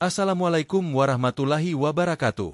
Assalamualaikum warahmatullahi wabarakatuh.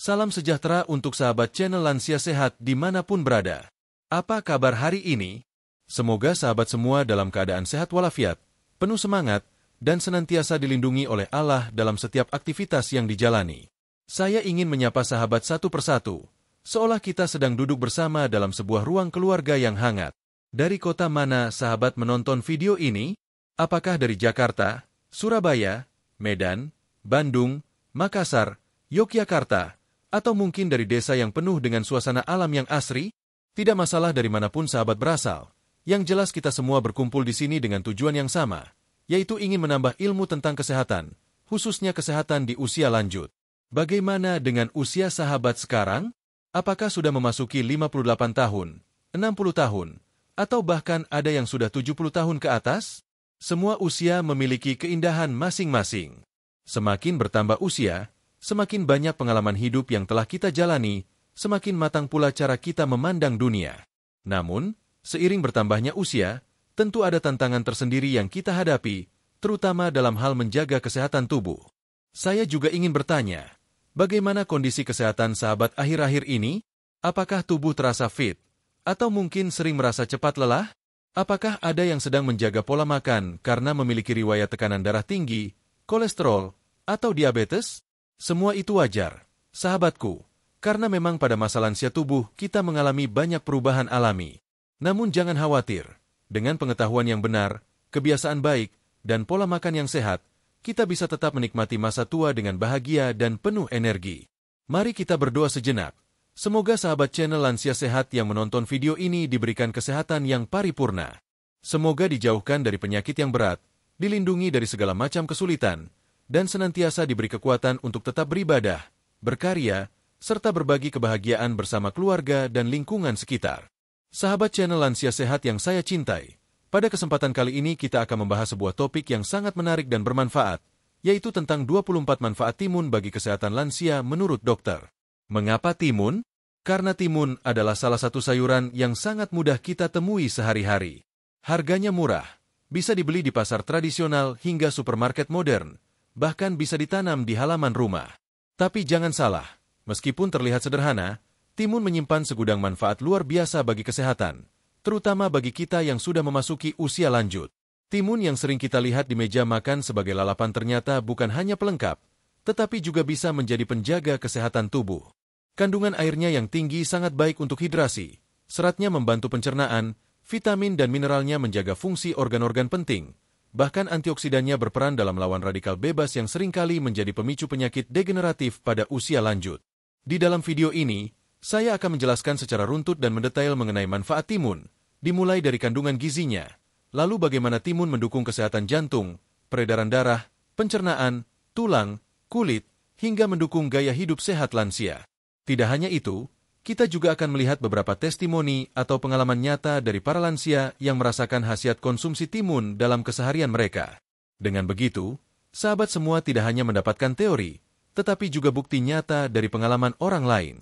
Salam sejahtera untuk sahabat channel Lansia Sehat dimanapun berada. Apa kabar hari ini? Semoga sahabat semua dalam keadaan sehat walafiat, penuh semangat, dan senantiasa dilindungi oleh Allah dalam setiap aktivitas yang dijalani. Saya ingin menyapa sahabat satu persatu, seolah kita sedang duduk bersama dalam sebuah ruang keluarga yang hangat. Dari kota mana sahabat menonton video ini? Apakah dari Jakarta, Surabaya, Medan, Bandung, Makassar, Yogyakarta, atau mungkin dari desa yang penuh dengan suasana alam yang asri? Tidak masalah dari manapun sahabat berasal. Yang jelas kita semua berkumpul di sini dengan tujuan yang sama, yaitu ingin menambah ilmu tentang kesehatan, khususnya kesehatan di usia lanjut. Bagaimana dengan usia sahabat sekarang? Apakah sudah memasuki 58 tahun, 60 tahun, atau bahkan ada yang sudah 70 tahun ke atas? Semua usia memiliki keindahan masing-masing. Semakin bertambah usia, semakin banyak pengalaman hidup yang telah kita jalani, semakin matang pula cara kita memandang dunia. Namun, seiring bertambahnya usia, tentu ada tantangan tersendiri yang kita hadapi, terutama dalam hal menjaga kesehatan tubuh. Saya juga ingin bertanya, bagaimana kondisi kesehatan sahabat akhir-akhir ini? Apakah tubuh terasa fit? Atau mungkin sering merasa cepat lelah? Apakah ada yang sedang menjaga pola makan karena memiliki riwayat tekanan darah tinggi, kolesterol, atau diabetes? Semua itu wajar, sahabatku, karena memang pada masa lansia tubuh kita mengalami banyak perubahan alami. Namun jangan khawatir, dengan pengetahuan yang benar, kebiasaan baik, dan pola makan yang sehat, kita bisa tetap menikmati masa tua dengan bahagia dan penuh energi. Mari kita berdoa sejenak. Semoga sahabat channel Lansia Sehat yang menonton video ini diberikan kesehatan yang paripurna. Semoga dijauhkan dari penyakit yang berat, dilindungi dari segala macam kesulitan, dan senantiasa diberi kekuatan untuk tetap beribadah, berkarya, serta berbagi kebahagiaan bersama keluarga dan lingkungan sekitar. Sahabat channel Lansia Sehat yang saya cintai, pada kesempatan kali ini kita akan membahas sebuah topik yang sangat menarik dan bermanfaat, yaitu tentang 24 manfaat timun bagi kesehatan lansia menurut dokter. Mengapa timun? Karena timun adalah salah satu sayuran yang sangat mudah kita temui sehari-hari. Harganya murah, bisa dibeli di pasar tradisional hingga supermarket modern, bahkan bisa ditanam di halaman rumah. Tapi jangan salah, meskipun terlihat sederhana, timun menyimpan segudang manfaat luar biasa bagi kesehatan, terutama bagi kita yang sudah memasuki usia lanjut. Timun yang sering kita lihat di meja makan sebagai lalapan ternyata bukan hanya pelengkap, tetapi juga bisa menjadi penjaga kesehatan tubuh. Kandungan airnya yang tinggi sangat baik untuk hidrasi, seratnya membantu pencernaan, vitamin dan mineralnya menjaga fungsi organ-organ penting, bahkan antioksidannya berperan dalam melawan radikal bebas yang seringkali menjadi pemicu penyakit degeneratif pada usia lanjut. Di dalam video ini, saya akan menjelaskan secara runtut dan mendetail mengenai manfaat timun, dimulai dari kandungan gizinya, lalu bagaimana timun mendukung kesehatan jantung, peredaran darah, pencernaan, tulang, kulit, hingga mendukung gaya hidup sehat lansia. Tidak hanya itu, kita juga akan melihat beberapa testimoni atau pengalaman nyata dari para lansia yang merasakan khasiat konsumsi timun dalam keseharian mereka. Dengan begitu, sahabat semua tidak hanya mendapatkan teori, tetapi juga bukti nyata dari pengalaman orang lain.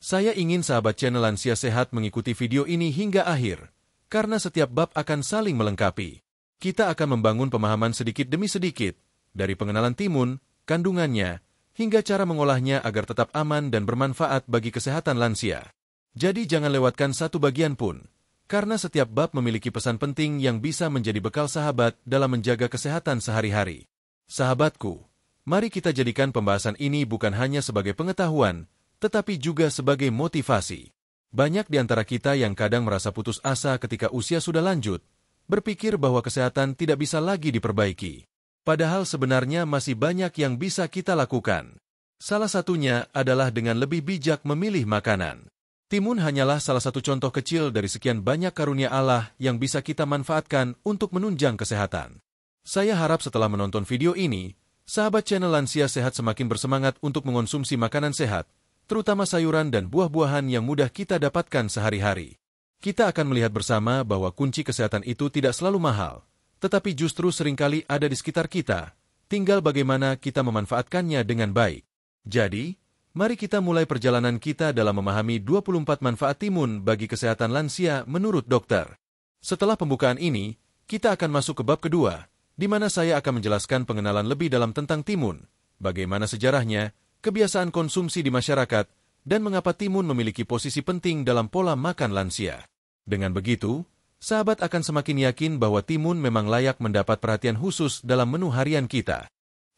Saya ingin sahabat channel Lansia Sehat mengikuti video ini hingga akhir, karena setiap bab akan saling melengkapi. Kita akan membangun pemahaman sedikit demi sedikit, dari pengenalan timun, kandungannya, hingga cara mengolahnya agar tetap aman dan bermanfaat bagi kesehatan lansia. Jadi jangan lewatkan satu bagian pun, karena setiap bab memiliki pesan penting yang bisa menjadi bekal sahabat dalam menjaga kesehatan sehari-hari. Sahabatku, mari kita jadikan pembahasan ini bukan hanya sebagai pengetahuan, tetapi juga sebagai motivasi. Banyak di antara kita yang kadang merasa putus asa ketika usia sudah lanjut, berpikir bahwa kesehatan tidak bisa lagi diperbaiki. Padahal sebenarnya masih banyak yang bisa kita lakukan. Salah satunya adalah dengan lebih bijak memilih makanan. Timun hanyalah salah satu contoh kecil dari sekian banyak karunia Allah yang bisa kita manfaatkan untuk menunjang kesehatan. Saya harap setelah menonton video ini, sahabat channel Lansia Sehat semakin bersemangat untuk mengonsumsi makanan sehat, terutama sayuran dan buah-buahan yang mudah kita dapatkan sehari-hari. Kita akan melihat bersama bahwa kunci kesehatan itu tidak selalu mahal, tetapi justru seringkali ada di sekitar kita, tinggal bagaimana kita memanfaatkannya dengan baik. Jadi, mari kita mulai perjalanan kita dalam memahami 24 manfaat timun bagi kesehatan lansia menurut dokter. Setelah pembukaan ini, kita akan masuk ke bab kedua, di mana saya akan menjelaskan pengenalan lebih dalam tentang timun, bagaimana sejarahnya, kebiasaan konsumsi di masyarakat, dan mengapa timun memiliki posisi penting dalam pola makan lansia. Dengan begitu, sahabat akan semakin yakin bahwa timun memang layak mendapat perhatian khusus dalam menu harian kita.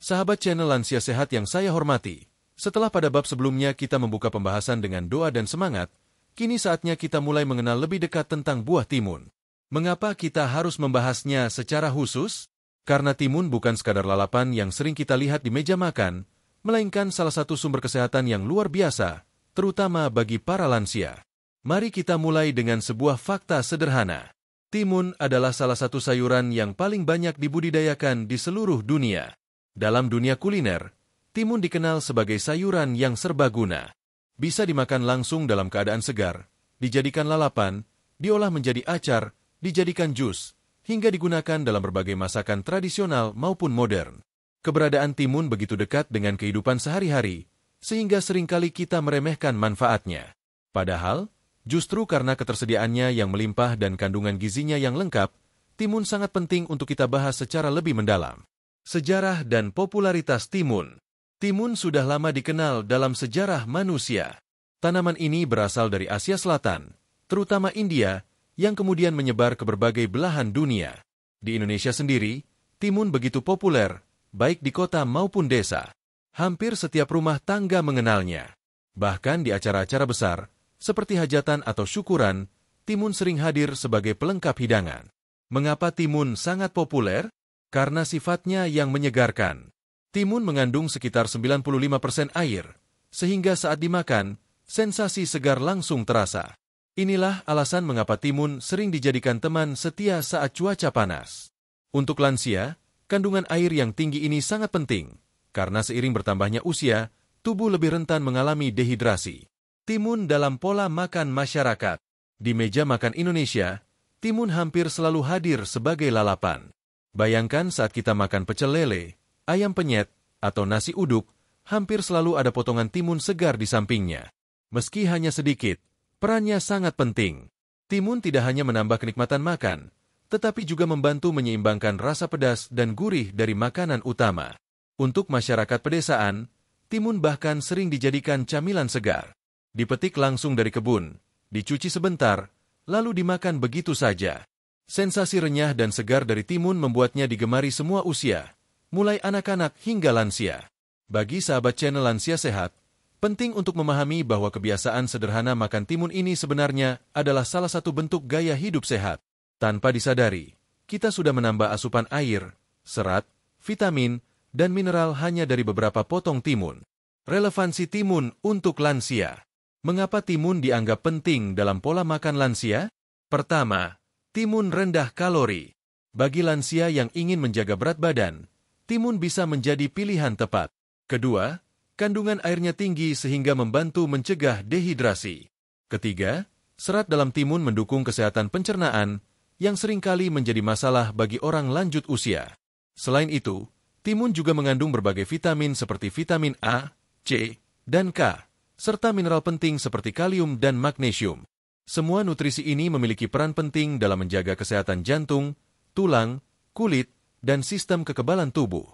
Sahabat channel Lansia Sehat yang saya hormati, setelah pada bab sebelumnya kita membuka pembahasan dengan doa dan semangat, kini saatnya kita mulai mengenal lebih dekat tentang buah timun. Mengapa kita harus membahasnya secara khusus? Karena timun bukan sekadar lalapan yang sering kita lihat di meja makan, melainkan salah satu sumber kesehatan yang luar biasa, terutama bagi para lansia. Mari kita mulai dengan sebuah fakta sederhana. Timun adalah salah satu sayuran yang paling banyak dibudidayakan di seluruh dunia. Dalam dunia kuliner, timun dikenal sebagai sayuran yang serbaguna. Bisa dimakan langsung dalam keadaan segar, dijadikan lalapan, diolah menjadi acar, dijadikan jus, hingga digunakan dalam berbagai masakan tradisional maupun modern. Keberadaan timun begitu dekat dengan kehidupan sehari-hari, sehingga seringkali kita meremehkan manfaatnya. Padahal, justru karena ketersediaannya yang melimpah dan kandungan gizinya yang lengkap, timun sangat penting untuk kita bahas secara lebih mendalam. Sejarah dan popularitas timun. Timun sudah lama dikenal dalam sejarah manusia. Tanaman ini berasal dari Asia Selatan, terutama India, yang kemudian menyebar ke berbagai belahan dunia. Di Indonesia sendiri, timun begitu populer, baik di kota maupun desa. Hampir setiap rumah tangga mengenalnya. Bahkan di acara-acara besar, seperti hajatan atau syukuran, timun sering hadir sebagai pelengkap hidangan. Mengapa timun sangat populer? Karena sifatnya yang menyegarkan. Timun mengandung sekitar 95% air, sehingga saat dimakan, sensasi segar langsung terasa. Inilah alasan mengapa timun sering dijadikan teman setia saat cuaca panas. Untuk lansia, kandungan air yang tinggi ini sangat penting, karena seiring bertambahnya usia, tubuh lebih rentan mengalami dehidrasi. Timun dalam pola makan masyarakat. Di meja makan Indonesia, timun hampir selalu hadir sebagai lalapan. Bayangkan saat kita makan pecel lele, ayam penyet, atau nasi uduk, hampir selalu ada potongan timun segar di sampingnya. Meski hanya sedikit, perannya sangat penting. Timun tidak hanya menambah kenikmatan makan, tetapi juga membantu menyeimbangkan rasa pedas dan gurih dari makanan utama. Untuk masyarakat pedesaan, timun bahkan sering dijadikan camilan segar. Dipetik langsung dari kebun, dicuci sebentar, lalu dimakan begitu saja. Sensasi renyah dan segar dari timun membuatnya digemari semua usia, mulai anak-anak hingga lansia. Bagi sahabat channel Lansia Sehat, penting untuk memahami bahwa kebiasaan sederhana makan timun ini sebenarnya adalah salah satu bentuk gaya hidup sehat. Tanpa disadari, kita sudah menambah asupan air, serat, vitamin, dan mineral hanya dari beberapa potong timun. Relevansi timun untuk lansia. Mengapa timun dianggap penting dalam pola makan lansia? Pertama, timun rendah kalori. Bagi lansia yang ingin menjaga berat badan, timun bisa menjadi pilihan tepat. Kedua, kandungan airnya tinggi sehingga membantu mencegah dehidrasi. Ketiga, serat dalam timun mendukung kesehatan pencernaan yang seringkali menjadi masalah bagi orang lanjut usia. Selain itu, timun juga mengandung berbagai vitamin seperti vitamin A, C, dan K, serta mineral penting seperti kalium dan magnesium. Semua nutrisi ini memiliki peran penting dalam menjaga kesehatan jantung, tulang, kulit, dan sistem kekebalan tubuh.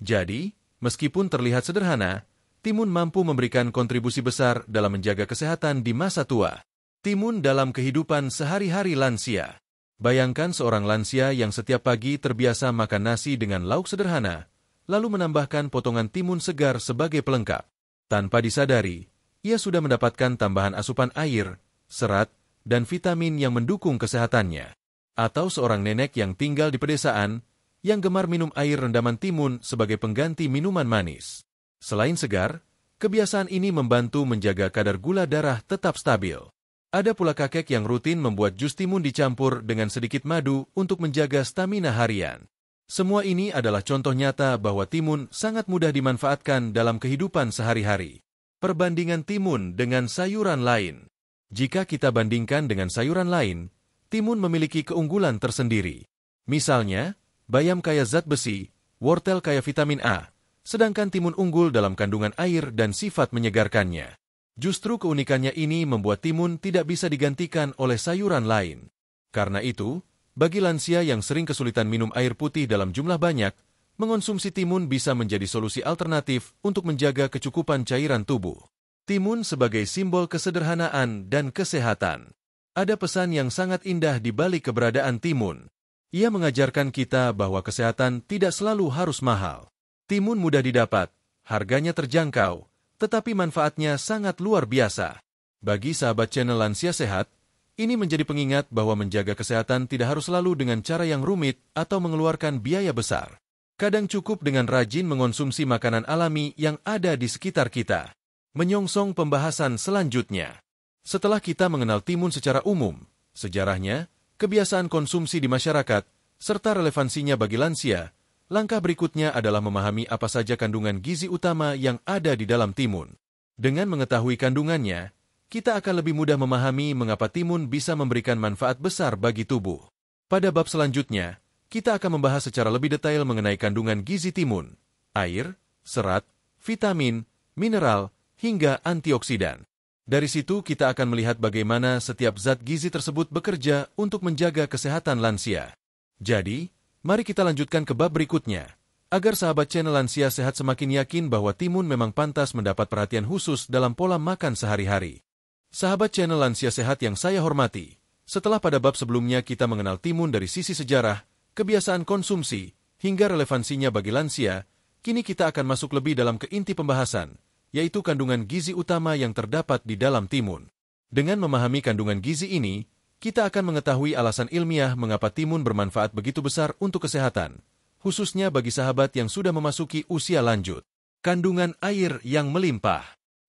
Jadi, meskipun terlihat sederhana, timun mampu memberikan kontribusi besar dalam menjaga kesehatan di masa tua. Timun dalam kehidupan sehari-hari lansia. Bayangkan seorang lansia yang setiap pagi terbiasa makan nasi dengan lauk sederhana, lalu menambahkan potongan timun segar sebagai pelengkap. Tanpa disadari, ia sudah mendapatkan tambahan asupan air, serat, dan vitamin yang mendukung kesehatannya. Atau seorang nenek yang tinggal di pedesaan, yang gemar minum air rendaman timun sebagai pengganti minuman manis. Selain segar, kebiasaan ini membantu menjaga kadar gula darah tetap stabil. Ada pula kakek yang rutin membuat jus timun dicampur dengan sedikit madu untuk menjaga stamina harian. Semua ini adalah contoh nyata bahwa timun sangat mudah dimanfaatkan dalam kehidupan sehari-hari. Perbandingan timun dengan sayuran lain. Jika kita bandingkan dengan sayuran lain, timun memiliki keunggulan tersendiri. Misalnya, bayam kaya zat besi, wortel kaya vitamin A, sedangkan timun unggul dalam kandungan air dan sifat menyegarkannya. Justru keunikannya ini membuat timun tidak bisa digantikan oleh sayuran lain. Karena itu, bagi lansia yang sering kesulitan minum air putih dalam jumlah banyak, mengonsumsi timun bisa menjadi solusi alternatif untuk menjaga kecukupan cairan tubuh. Timun sebagai simbol kesederhanaan dan kesehatan. Ada pesan yang sangat indah di balik keberadaan timun. Ia mengajarkan kita bahwa kesehatan tidak selalu harus mahal. Timun mudah didapat, harganya terjangkau, tetapi manfaatnya sangat luar biasa. Bagi sahabat channel Lansia Sehat, ini menjadi pengingat bahwa menjaga kesehatan tidak harus selalu dengan cara yang rumit atau mengeluarkan biaya besar. Kadang cukup dengan rajin mengonsumsi makanan alami yang ada di sekitar kita. Menyongsong pembahasan selanjutnya. Setelah kita mengenal timun secara umum, sejarahnya, kebiasaan konsumsi di masyarakat, serta relevansinya bagi lansia, langkah berikutnya adalah memahami apa saja kandungan gizi utama yang ada di dalam timun. Dengan mengetahui kandungannya, kita akan lebih mudah memahami mengapa timun bisa memberikan manfaat besar bagi tubuh. Pada bab selanjutnya, kita akan membahas secara lebih detail mengenai kandungan gizi timun, air, serat, vitamin, mineral, hingga antioksidan. Dari situ kita akan melihat bagaimana setiap zat gizi tersebut bekerja untuk menjaga kesehatan lansia. Jadi, mari kita lanjutkan ke bab berikutnya, agar sahabat channel Lansia Sehat semakin yakin bahwa timun memang pantas mendapat perhatian khusus dalam pola makan sehari-hari. Sahabat channel Lansia Sehat yang saya hormati, setelah pada bab sebelumnya kita mengenal timun dari sisi sejarah, kebiasaan konsumsi, hingga relevansinya bagi lansia, kini kita akan masuk lebih dalam ke inti pembahasan, yaitu kandungan gizi utama yang terdapat di dalam timun. Dengan memahami kandungan gizi ini, kita akan mengetahui alasan ilmiah mengapa timun bermanfaat begitu besar untuk kesehatan, khususnya bagi sahabat yang sudah memasuki usia lanjut. Kandungan air yang melimpah.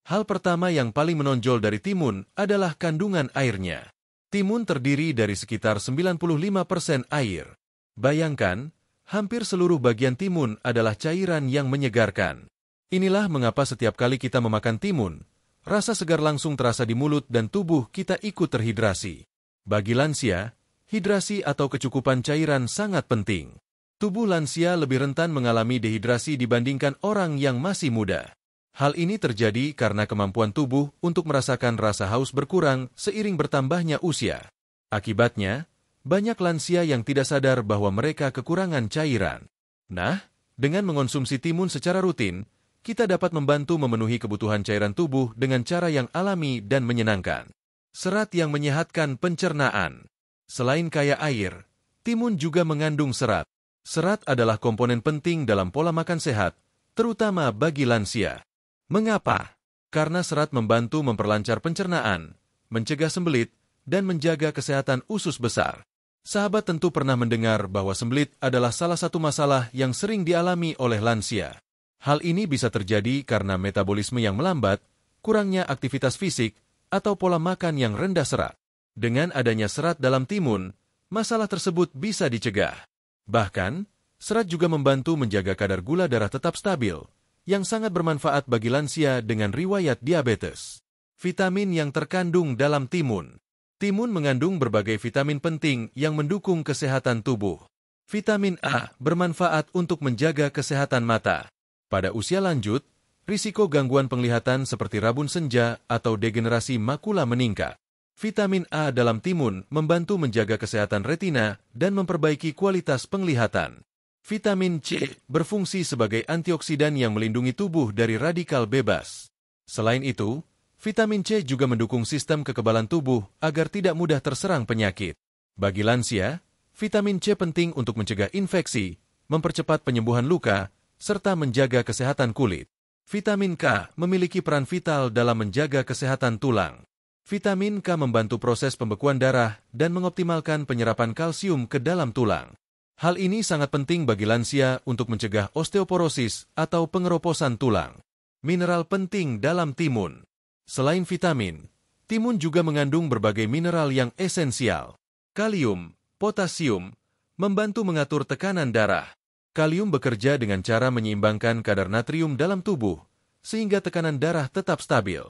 Hal pertama yang paling menonjol dari timun adalah kandungan airnya. Timun terdiri dari sekitar 95% air. Bayangkan, hampir seluruh bagian timun adalah cairan yang menyegarkan. Inilah mengapa setiap kali kita memakan timun, rasa segar langsung terasa di mulut dan tubuh kita ikut terhidrasi. Bagi lansia, hidrasi atau kecukupan cairan sangat penting. Tubuh lansia lebih rentan mengalami dehidrasi dibandingkan orang yang masih muda. Hal ini terjadi karena kemampuan tubuh untuk merasakan rasa haus berkurang seiring bertambahnya usia. Akibatnya, banyak lansia yang tidak sadar bahwa mereka kekurangan cairan. Nah, dengan mengonsumsi timun secara rutin, kita dapat membantu memenuhi kebutuhan cairan tubuh dengan cara yang alami dan menyenangkan. Serat yang menyehatkan pencernaan. Selain kaya air, timun juga mengandung serat. Serat adalah komponen penting dalam pola makan sehat, terutama bagi lansia. Mengapa? Karena serat membantu memperlancar pencernaan, mencegah sembelit, dan menjaga kesehatan usus besar. Sahabat tentu pernah mendengar bahwa sembelit adalah salah satu masalah yang sering dialami oleh lansia. Hal ini bisa terjadi karena metabolisme yang melambat, kurangnya aktivitas fisik, atau pola makan yang rendah serat. Dengan adanya serat dalam timun, masalah tersebut bisa dicegah. Bahkan, serat juga membantu menjaga kadar gula darah tetap stabil, yang sangat bermanfaat bagi lansia dengan riwayat diabetes. Vitamin yang terkandung dalam timun. Timun mengandung berbagai vitamin penting yang mendukung kesehatan tubuh. Vitamin A bermanfaat untuk menjaga kesehatan mata. Pada usia lanjut, risiko gangguan penglihatan seperti rabun senja atau degenerasi makula meningkat. Vitamin A dalam timun membantu menjaga kesehatan retina dan memperbaiki kualitas penglihatan. Vitamin C berfungsi sebagai antioksidan yang melindungi tubuh dari radikal bebas. Selain itu, vitamin C juga mendukung sistem kekebalan tubuh agar tidak mudah terserang penyakit. Bagi lansia, vitamin C penting untuk mencegah infeksi, mempercepat penyembuhan luka, serta menjaga kesehatan kulit. Vitamin K memiliki peran vital dalam menjaga kesehatan tulang. Vitamin K membantu proses pembekuan darah dan mengoptimalkan penyerapan kalsium ke dalam tulang. Hal ini sangat penting bagi lansia untuk mencegah osteoporosis atau pengeroposan tulang. Mineral penting dalam timun. Selain vitamin, timun juga mengandung berbagai mineral yang esensial. Kalium, potasium, membantu mengatur tekanan darah. Kalium bekerja dengan cara menyeimbangkan kadar natrium dalam tubuh, sehingga tekanan darah tetap stabil.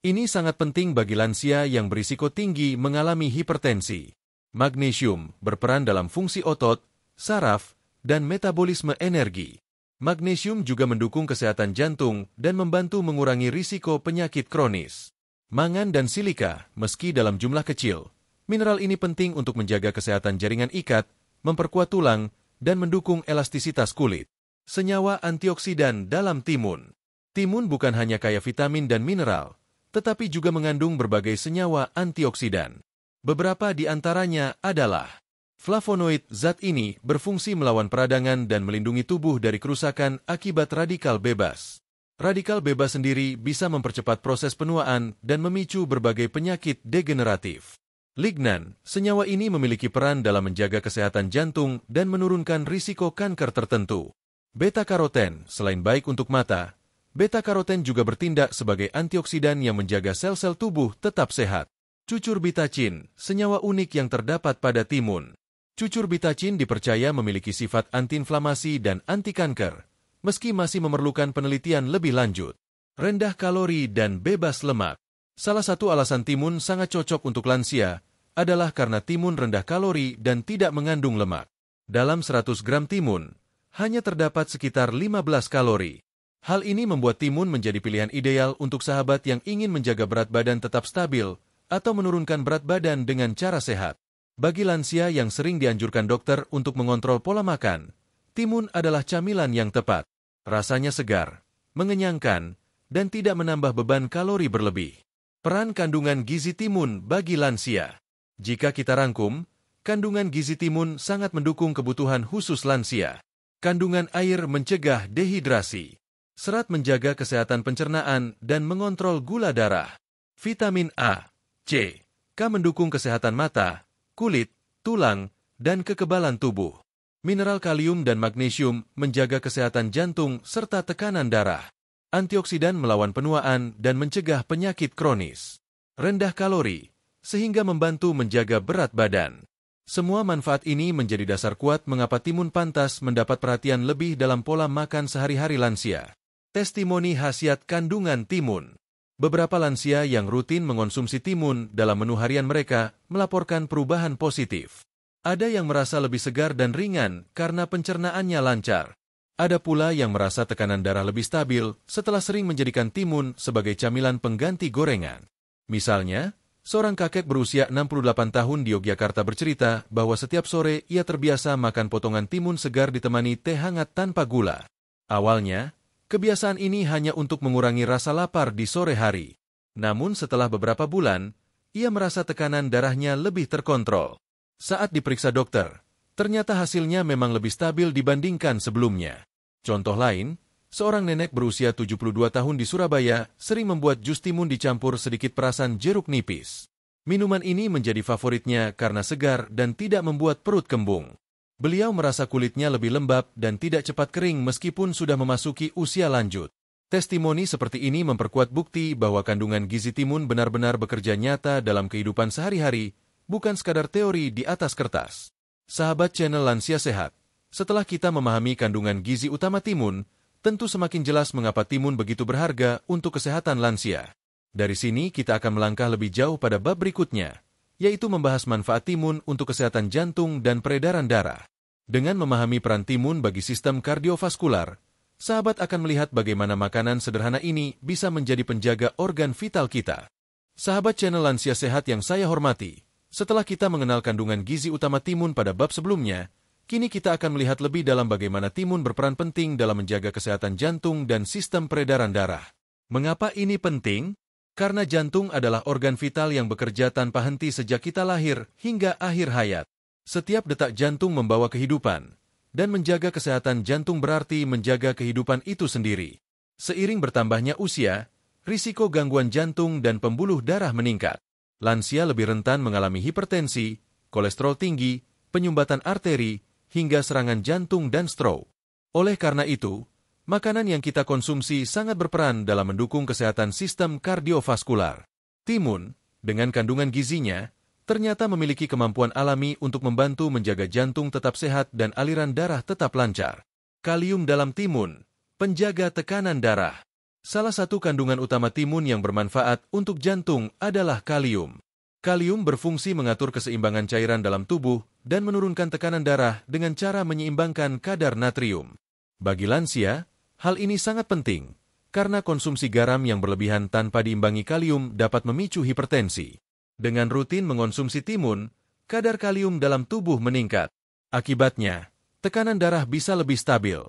Ini sangat penting bagi lansia yang berisiko tinggi mengalami hipertensi. Magnesium berperan dalam fungsi otot, saraf, dan metabolisme energi. Magnesium juga mendukung kesehatan jantung dan membantu mengurangi risiko penyakit kronis. Mangan dan silika, meski dalam jumlah kecil, mineral ini penting untuk menjaga kesehatan jaringan ikat, memperkuat tulang, dan mendukung elastisitas kulit. Senyawa antioksidan dalam timun. Timun bukan hanya kaya vitamin dan mineral, tetapi juga mengandung berbagai senyawa antioksidan. Beberapa di antaranya adalah flavonoid. Zat ini berfungsi melawan peradangan dan melindungi tubuh dari kerusakan akibat radikal bebas. Radikal bebas sendiri bisa mempercepat proses penuaan dan memicu berbagai penyakit degeneratif. Lignan, senyawa ini memiliki peran dalam menjaga kesehatan jantung dan menurunkan risiko kanker tertentu. Beta-karoten, selain baik untuk mata, beta-karoten juga bertindak sebagai antioksidan yang menjaga sel-sel tubuh tetap sehat. Cucurbitacin, senyawa unik yang terdapat pada timun. Cucurbitacin dipercaya memiliki sifat antiinflamasi dan anti-kanker, meski masih memerlukan penelitian lebih lanjut. Rendah kalori dan bebas lemak. Salah satu alasan timun sangat cocok untuk lansia adalah karena timun rendah kalori dan tidak mengandung lemak. Dalam 100 gram timun, hanya terdapat sekitar 15 kalori. Hal ini membuat timun menjadi pilihan ideal untuk sahabat yang ingin menjaga berat badan tetap stabil atau menurunkan berat badan dengan cara sehat. Bagi lansia yang sering dianjurkan dokter untuk mengontrol pola makan, timun adalah camilan yang tepat. Rasanya segar, mengenyangkan, dan tidak menambah beban kalori berlebih. Peran kandungan gizi timun bagi lansia. Jika kita rangkum, kandungan gizi timun sangat mendukung kebutuhan khusus lansia. Kandungan air mencegah dehidrasi. Serat menjaga kesehatan pencernaan dan mengontrol gula darah. Vitamin A, C, K mendukung kesehatan mata, kulit, tulang, dan kekebalan tubuh. Mineral kalium dan magnesium menjaga kesehatan jantung serta tekanan darah. Antioksidan melawan penuaan dan mencegah penyakit kronis. Rendah kalori, sehingga membantu menjaga berat badan. Semua manfaat ini menjadi dasar kuat mengapa timun pantas mendapat perhatian lebih dalam pola makan sehari-hari lansia. Testimoni khasiat kandungan timun. Beberapa lansia yang rutin mengonsumsi timun dalam menu harian mereka melaporkan perubahan positif. Ada yang merasa lebih segar dan ringan karena pencernaannya lancar. Ada pula yang merasa tekanan darah lebih stabil setelah sering menjadikan timun sebagai camilan pengganti gorengan. Misalnya, seorang kakek berusia 68 tahun di Yogyakarta bercerita bahwa setiap sore ia terbiasa makan potongan timun segar ditemani teh hangat tanpa gula. Awalnya, kebiasaan ini hanya untuk mengurangi rasa lapar di sore hari. Namun setelah beberapa bulan, ia merasa tekanan darahnya lebih terkontrol. Saat diperiksa dokter, ternyata hasilnya memang lebih stabil dibandingkan sebelumnya. Contoh lain, seorang nenek berusia 72 tahun di Surabaya sering membuat jus timun dicampur sedikit perasan jeruk nipis. Minuman ini menjadi favoritnya karena segar dan tidak membuat perut kembung. Beliau merasa kulitnya lebih lembab dan tidak cepat kering meskipun sudah memasuki usia lanjut. Testimoni seperti ini memperkuat bukti bahwa kandungan gizi timun benar-benar bekerja nyata dalam kehidupan sehari-hari, bukan sekadar teori di atas kertas. Sahabat channel Lansia Sehat, setelah kita memahami kandungan gizi utama timun, tentu semakin jelas mengapa timun begitu berharga untuk kesehatan lansia. Dari sini kita akan melangkah lebih jauh pada bab berikutnya, yaitu membahas manfaat timun untuk kesehatan jantung dan peredaran darah. Dengan memahami peran timun bagi sistem kardiovaskular, sahabat akan melihat bagaimana makanan sederhana ini bisa menjadi penjaga organ vital kita. Sahabat channel Lansia Sehat yang saya hormati, setelah kita mengenal kandungan gizi utama timun pada bab sebelumnya, kini kita akan melihat lebih dalam bagaimana timun berperan penting dalam menjaga kesehatan jantung dan sistem peredaran darah. Mengapa ini penting? Karena jantung adalah organ vital yang bekerja tanpa henti sejak kita lahir hingga akhir hayat. Setiap detak jantung membawa kehidupan, dan menjaga kesehatan jantung berarti menjaga kehidupan itu sendiri. Seiring bertambahnya usia, risiko gangguan jantung dan pembuluh darah meningkat. Lansia lebih rentan mengalami hipertensi, kolesterol tinggi, penyumbatan arteri, hingga serangan jantung dan stroke. Oleh karena itu, makanan yang kita konsumsi sangat berperan dalam mendukung kesehatan sistem kardiovaskular. Timun, dengan kandungan gizinya, ternyata memiliki kemampuan alami untuk membantu menjaga jantung tetap sehat dan aliran darah tetap lancar. Kalium dalam timun, penjaga tekanan darah. Salah satu kandungan utama timun yang bermanfaat untuk jantung adalah kalium. Kalium berfungsi mengatur keseimbangan cairan dalam tubuh dan menurunkan tekanan darah dengan cara menyeimbangkan kadar natrium. Bagi lansia, hal ini sangat penting, karena konsumsi garam yang berlebihan tanpa diimbangi kalium dapat memicu hipertensi. Dengan rutin mengonsumsi timun, kadar kalium dalam tubuh meningkat. Akibatnya, tekanan darah bisa lebih stabil.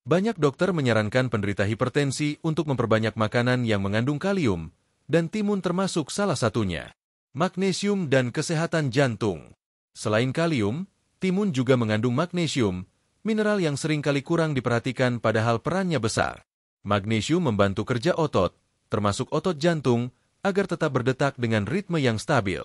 Banyak dokter menyarankan penderita hipertensi untuk memperbanyak makanan yang mengandung kalium, dan timun termasuk salah satunya. Magnesium dan kesehatan jantung. Selain kalium, timun juga mengandung magnesium, mineral yang seringkali kurang diperhatikan padahal perannya besar. Magnesium membantu kerja otot, termasuk otot jantung, agar tetap berdetak dengan ritme yang stabil.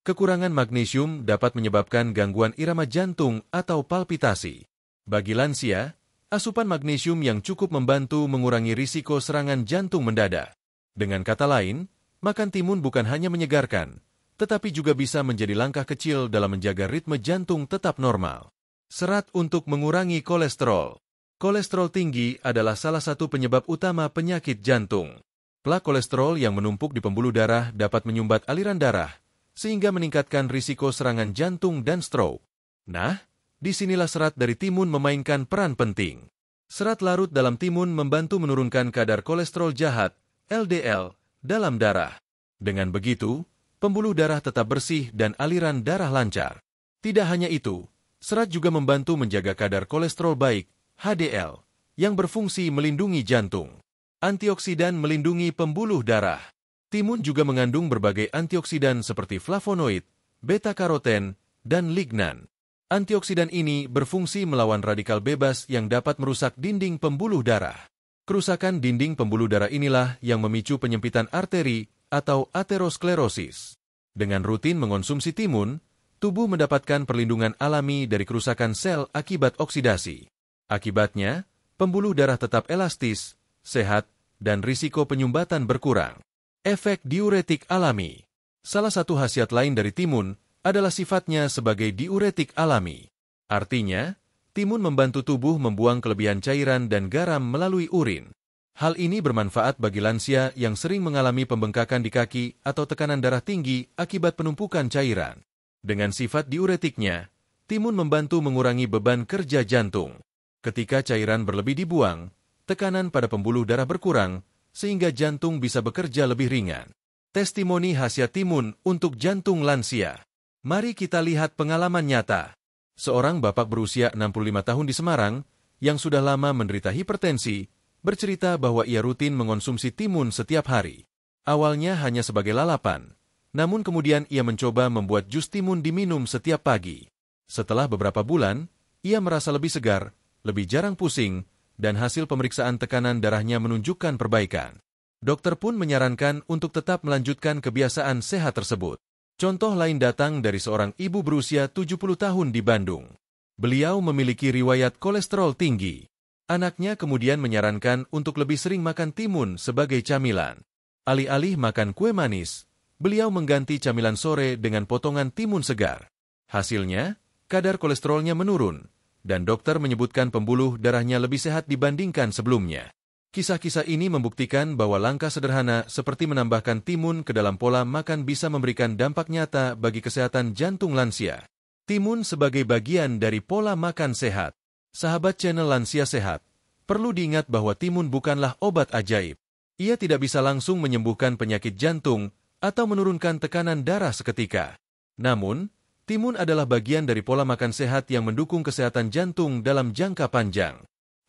Kekurangan magnesium dapat menyebabkan gangguan irama jantung atau palpitasi. Bagi lansia, asupan magnesium yang cukup membantu mengurangi risiko serangan jantung mendadak. Dengan kata lain, makan timun bukan hanya menyegarkan, tetapi juga bisa menjadi langkah kecil dalam menjaga ritme jantung tetap normal. Serat untuk mengurangi kolesterol. Kolesterol tinggi adalah salah satu penyebab utama penyakit jantung. Plak kolesterol yang menumpuk di pembuluh darah dapat menyumbat aliran darah, sehingga meningkatkan risiko serangan jantung dan stroke. Nah, disinilah serat dari timun memainkan peran penting. Serat larut dalam timun membantu menurunkan kadar kolesterol jahat, LDL, dalam darah. Dengan begitu, pembuluh darah tetap bersih dan aliran darah lancar. Tidak hanya itu, serat juga membantu menjaga kadar kolesterol baik, HDL, yang berfungsi melindungi jantung. Antioksidan melindungi pembuluh darah. Timun juga mengandung berbagai antioksidan seperti flavonoid, beta-karoten, dan lignan. Antioksidan ini berfungsi melawan radikal bebas yang dapat merusak dinding pembuluh darah. Kerusakan dinding pembuluh darah inilah yang memicu penyempitan arteri atau aterosklerosis. Dengan rutin mengonsumsi timun, tubuh mendapatkan perlindungan alami dari kerusakan sel akibat oksidasi. Akibatnya, pembuluh darah tetap elastis, sehat, dan risiko penyumbatan berkurang. Efek diuretik alami. Salah satu khasiat lain dari timun adalah sifatnya sebagai diuretik alami. Artinya, timun membantu tubuh membuang kelebihan cairan dan garam melalui urin. Hal ini bermanfaat bagi lansia yang sering mengalami pembengkakan di kaki atau tekanan darah tinggi akibat penumpukan cairan. Dengan sifat diuretiknya, timun membantu mengurangi beban kerja jantung. Ketika cairan berlebih dibuang, tekanan pada pembuluh darah berkurang, sehingga jantung bisa bekerja lebih ringan. Testimoni khasiat timun untuk jantung lansia. Mari kita lihat pengalaman nyata. Seorang bapak berusia 65 tahun di Semarang, yang sudah lama menderita hipertensi, bercerita bahwa ia rutin mengonsumsi timun setiap hari. Awalnya hanya sebagai lalapan, namun kemudian ia mencoba membuat jus timun diminum setiap pagi. Setelah beberapa bulan, ia merasa lebih segar, lebih jarang pusing, dan hasil pemeriksaan tekanan darahnya menunjukkan perbaikan. Dokter pun menyarankan untuk tetap melanjutkan kebiasaan sehat tersebut. Contoh lain datang dari seorang ibu berusia 70 tahun di Bandung. Beliau memiliki riwayat kolesterol tinggi. Anaknya kemudian menyarankan untuk lebih sering makan timun sebagai camilan. Alih-alih makan kue manis, beliau mengganti camilan sore dengan potongan timun segar. Hasilnya, kadar kolesterolnya menurun, dan dokter menyebutkan pembuluh darahnya lebih sehat dibandingkan sebelumnya. Kisah-kisah ini membuktikan bahwa langkah sederhana seperti menambahkan timun ke dalam pola makan bisa memberikan dampak nyata bagi kesehatan jantung lansia. Timun sebagai bagian dari pola makan sehat. Sahabat channel Lansia Sehat, perlu diingat bahwa timun bukanlah obat ajaib. Ia tidak bisa langsung menyembuhkan penyakit jantung atau menurunkan tekanan darah seketika. Namun, timun adalah bagian dari pola makan sehat yang mendukung kesehatan jantung dalam jangka panjang.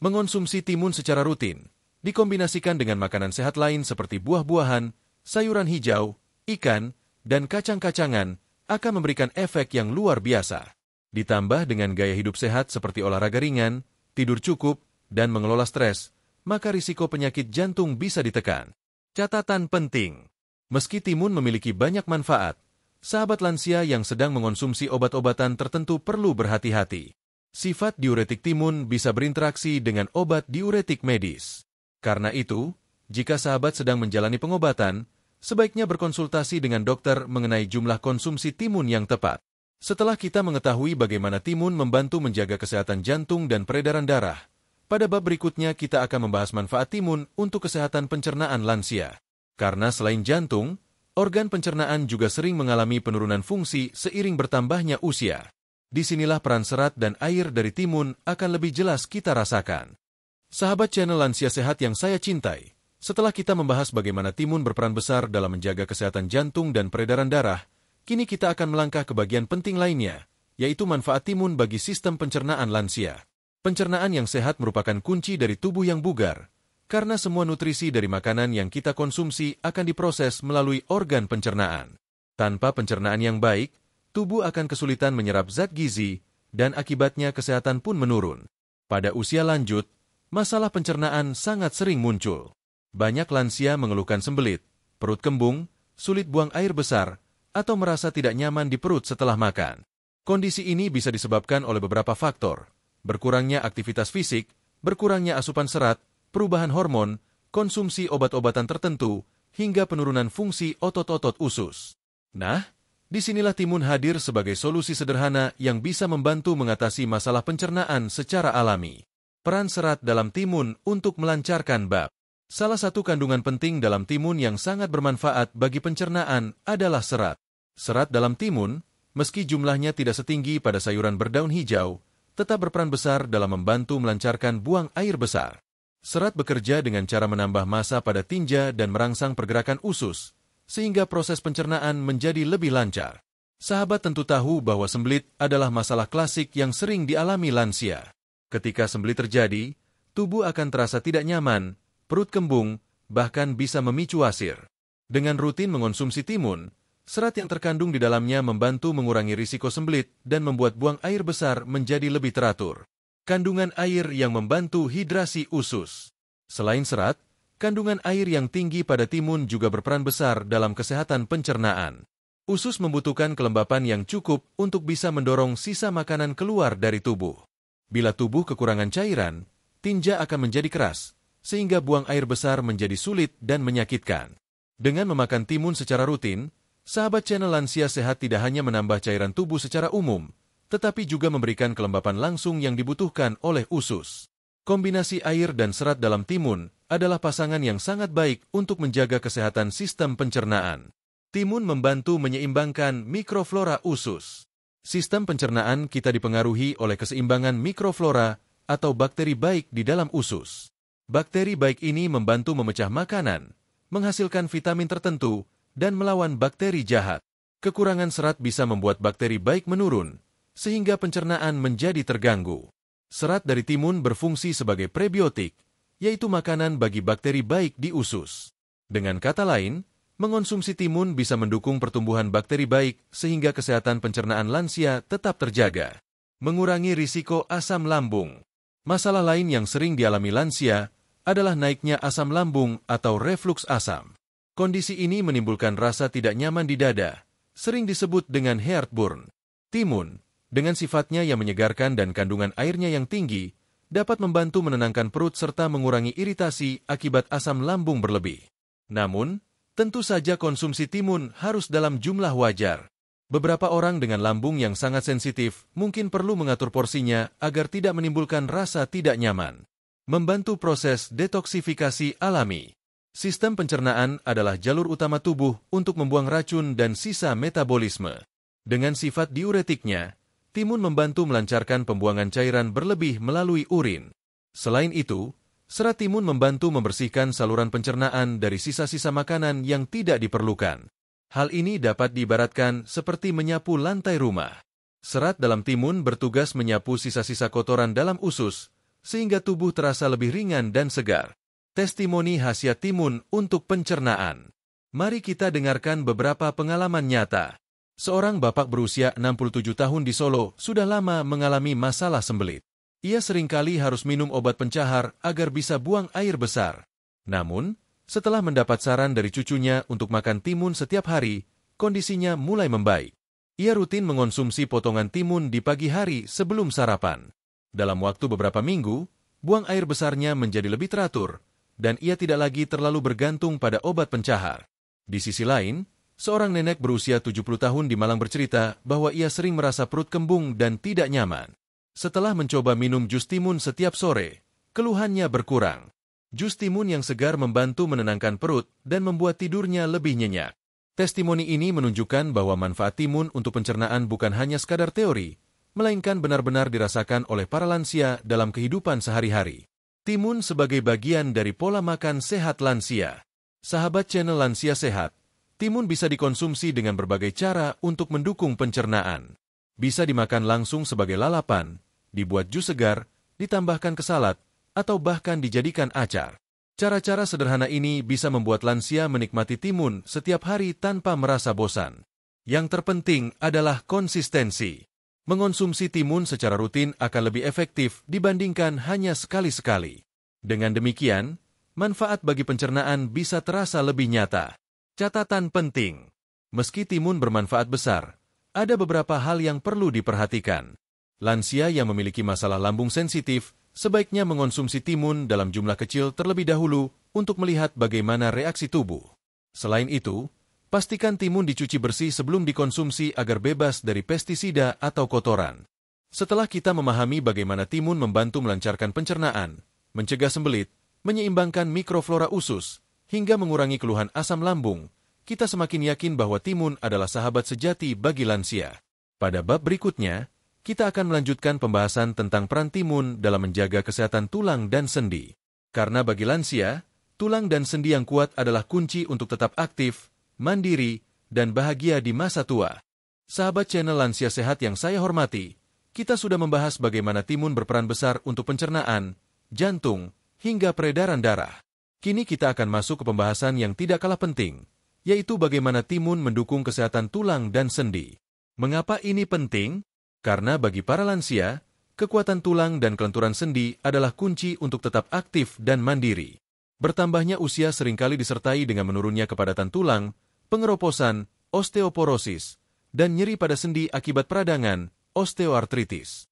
Mengonsumsi timun secara rutin, dikombinasikan dengan makanan sehat lain seperti buah-buahan, sayuran hijau, ikan, dan kacang-kacangan, akan memberikan efek yang luar biasa. Ditambah dengan gaya hidup sehat seperti olahraga ringan, tidur cukup, dan mengelola stres, maka risiko penyakit jantung bisa ditekan. Catatan penting. Meski timun memiliki banyak manfaat, sahabat lansia yang sedang mengonsumsi obat-obatan tertentu perlu berhati-hati. Sifat diuretik timun bisa berinteraksi dengan obat diuretik medis. Karena itu, jika sahabat sedang menjalani pengobatan, sebaiknya berkonsultasi dengan dokter mengenai jumlah konsumsi timun yang tepat. Setelah kita mengetahui bagaimana timun membantu menjaga kesehatan jantung dan peredaran darah, pada bab berikutnya kita akan membahas manfaat timun untuk kesehatan pencernaan lansia. Karena selain jantung, organ pencernaan juga sering mengalami penurunan fungsi seiring bertambahnya usia. Disinilah peran serat dan air dari timun akan lebih jelas kita rasakan. Sahabat channel Lansia Sehat yang saya cintai, setelah kita membahas bagaimana timun berperan besar dalam menjaga kesehatan jantung dan peredaran darah, kini kita akan melangkah ke bagian penting lainnya, yaitu manfaat timun bagi sistem pencernaan lansia. Pencernaan yang sehat merupakan kunci dari tubuh yang bugar, karena semua nutrisi dari makanan yang kita konsumsi akan diproses melalui organ pencernaan. Tanpa pencernaan yang baik, tubuh akan kesulitan menyerap zat gizi, dan akibatnya kesehatan pun menurun. Pada usia lanjut, masalah pencernaan sangat sering muncul. Banyak lansia mengeluhkan sembelit, perut kembung, sulit buang air besar, atau merasa tidak nyaman di perut setelah makan. Kondisi ini bisa disebabkan oleh beberapa faktor: berkurangnya aktivitas fisik, berkurangnya asupan serat, perubahan hormon, konsumsi obat-obatan tertentu, hingga penurunan fungsi otot-otot usus. Nah, disinilah timun hadir sebagai solusi sederhana yang bisa membantu mengatasi masalah pencernaan secara alami. Peran serat dalam timun untuk melancarkan bab. Salah satu kandungan penting dalam timun yang sangat bermanfaat bagi pencernaan adalah serat. Serat dalam timun, meski jumlahnya tidak setinggi pada sayuran berdaun hijau, tetap berperan besar dalam membantu melancarkan buang air besar. Serat bekerja dengan cara menambah massa pada tinja dan merangsang pergerakan usus, sehingga proses pencernaan menjadi lebih lancar. Sahabat tentu tahu bahwa sembelit adalah masalah klasik yang sering dialami lansia. Ketika sembelit terjadi, tubuh akan terasa tidak nyaman, perut kembung, bahkan bisa memicu wasir. Dengan rutin mengonsumsi timun, serat yang terkandung di dalamnya membantu mengurangi risiko sembelit dan membuat buang air besar menjadi lebih teratur. Kandungan air yang membantu hidrasi usus. Selain serat, kandungan air yang tinggi pada timun juga berperan besar dalam kesehatan pencernaan. Usus membutuhkan kelembapan yang cukup untuk bisa mendorong sisa makanan keluar dari tubuh. Bila tubuh kekurangan cairan, tinja akan menjadi keras, sehingga buang air besar menjadi sulit dan menyakitkan. Dengan memakan timun secara rutin, sahabat channel Lansia Sehat tidak hanya menambah cairan tubuh secara umum, tetapi juga memberikan kelembapan langsung yang dibutuhkan oleh usus. Kombinasi air dan serat dalam timun adalah pasangan yang sangat baik untuk menjaga kesehatan sistem pencernaan. Timun membantu menyeimbangkan mikroflora usus. Sistem pencernaan kita dipengaruhi oleh keseimbangan mikroflora atau bakteri baik di dalam usus. Bakteri baik ini membantu memecah makanan, menghasilkan vitamin tertentu, dan melawan bakteri jahat. Kekurangan serat bisa membuat bakteri baik menurun, sehingga pencernaan menjadi terganggu. Serat dari timun berfungsi sebagai prebiotik, yaitu makanan bagi bakteri baik di usus. Dengan kata lain, mengonsumsi timun bisa mendukung pertumbuhan bakteri baik sehingga kesehatan pencernaan lansia tetap terjaga. Mengurangi risiko asam lambung. Masalah lain yang sering dialami lansia adalah naiknya asam lambung atau refluks asam. Kondisi ini menimbulkan rasa tidak nyaman di dada, sering disebut dengan heartburn. Timun, dengan sifatnya yang menyegarkan dan kandungan airnya yang tinggi, dapat membantu menenangkan perut serta mengurangi iritasi akibat asam lambung berlebih. Namun, tentu saja konsumsi timun harus dalam jumlah wajar. Beberapa orang dengan lambung yang sangat sensitif mungkin perlu mengatur porsinya agar tidak menimbulkan rasa tidak nyaman. Membantu proses detoksifikasi alami. Sistem pencernaan adalah jalur utama tubuh untuk membuang racun dan sisa metabolisme. Dengan sifat diuretiknya, timun membantu melancarkan pembuangan cairan berlebih melalui urin. Selain itu, serat timun membantu membersihkan saluran pencernaan dari sisa-sisa makanan yang tidak diperlukan. Hal ini dapat diibaratkan seperti menyapu lantai rumah. Serat dalam timun bertugas menyapu sisa-sisa kotoran dalam usus, sehingga tubuh terasa lebih ringan dan segar. Testimoni khasiat timun untuk pencernaan. Mari kita dengarkan beberapa pengalaman nyata. Seorang bapak berusia 67 tahun di Solo sudah lama mengalami masalah sembelit. Ia seringkali harus minum obat pencahar agar bisa buang air besar. Namun, setelah mendapat saran dari cucunya untuk makan timun setiap hari, kondisinya mulai membaik. Ia rutin mengonsumsi potongan timun di pagi hari sebelum sarapan. Dalam waktu beberapa minggu, buang air besarnya menjadi lebih teratur, dan ia tidak lagi terlalu bergantung pada obat pencahar. Di sisi lain, seorang nenek berusia 70 tahun di Malang bercerita bahwa ia sering merasa perut kembung dan tidak nyaman. Setelah mencoba minum jus timun setiap sore, keluhannya berkurang. Jus timun yang segar membantu menenangkan perut dan membuat tidurnya lebih nyenyak. Testimoni ini menunjukkan bahwa manfaat timun untuk pencernaan bukan hanya sekadar teori, melainkan benar-benar dirasakan oleh para lansia dalam kehidupan sehari-hari. Timun sebagai bagian dari pola makan sehat lansia. Sahabat channel Lansia Sehat, timun bisa dikonsumsi dengan berbagai cara untuk mendukung pencernaan. Bisa dimakan langsung sebagai lalapan, dibuat jus segar, ditambahkan ke salad, atau bahkan dijadikan acar. Cara-cara sederhana ini bisa membuat lansia menikmati timun setiap hari tanpa merasa bosan. Yang terpenting adalah konsistensi. Mengonsumsi timun secara rutin akan lebih efektif dibandingkan hanya sekali-sekali. Dengan demikian, manfaat bagi pencernaan bisa terasa lebih nyata. Catatan penting. Meski timun bermanfaat besar, ada beberapa hal yang perlu diperhatikan. Lansia yang memiliki masalah lambung sensitif sebaiknya mengonsumsi timun dalam jumlah kecil terlebih dahulu untuk melihat bagaimana reaksi tubuh. Selain itu, pastikan timun dicuci bersih sebelum dikonsumsi agar bebas dari pestisida atau kotoran. Setelah kita memahami bagaimana timun membantu melancarkan pencernaan, mencegah sembelit, menyeimbangkan mikroflora usus, hingga mengurangi keluhan asam lambung, kita semakin yakin bahwa timun adalah sahabat sejati bagi lansia. Pada bab berikutnya, kita akan melanjutkan pembahasan tentang peran timun dalam menjaga kesehatan tulang dan sendi. Karena bagi lansia, tulang dan sendi yang kuat adalah kunci untuk tetap aktif, mandiri, dan bahagia di masa tua. Sahabat channel Lansia Sehat yang saya hormati, kita sudah membahas bagaimana timun berperan besar untuk pencernaan, jantung, hingga peredaran darah. Kini kita akan masuk ke pembahasan yang tidak kalah penting, yaitu bagaimana timun mendukung kesehatan tulang dan sendi. Mengapa ini penting? Karena bagi para lansia, kekuatan tulang dan kelenturan sendi adalah kunci untuk tetap aktif dan mandiri. Bertambahnya usia seringkali disertai dengan menurunnya kepadatan tulang, pengeroposan, osteoporosis, dan nyeri pada sendi akibat peradangan, osteoartritis.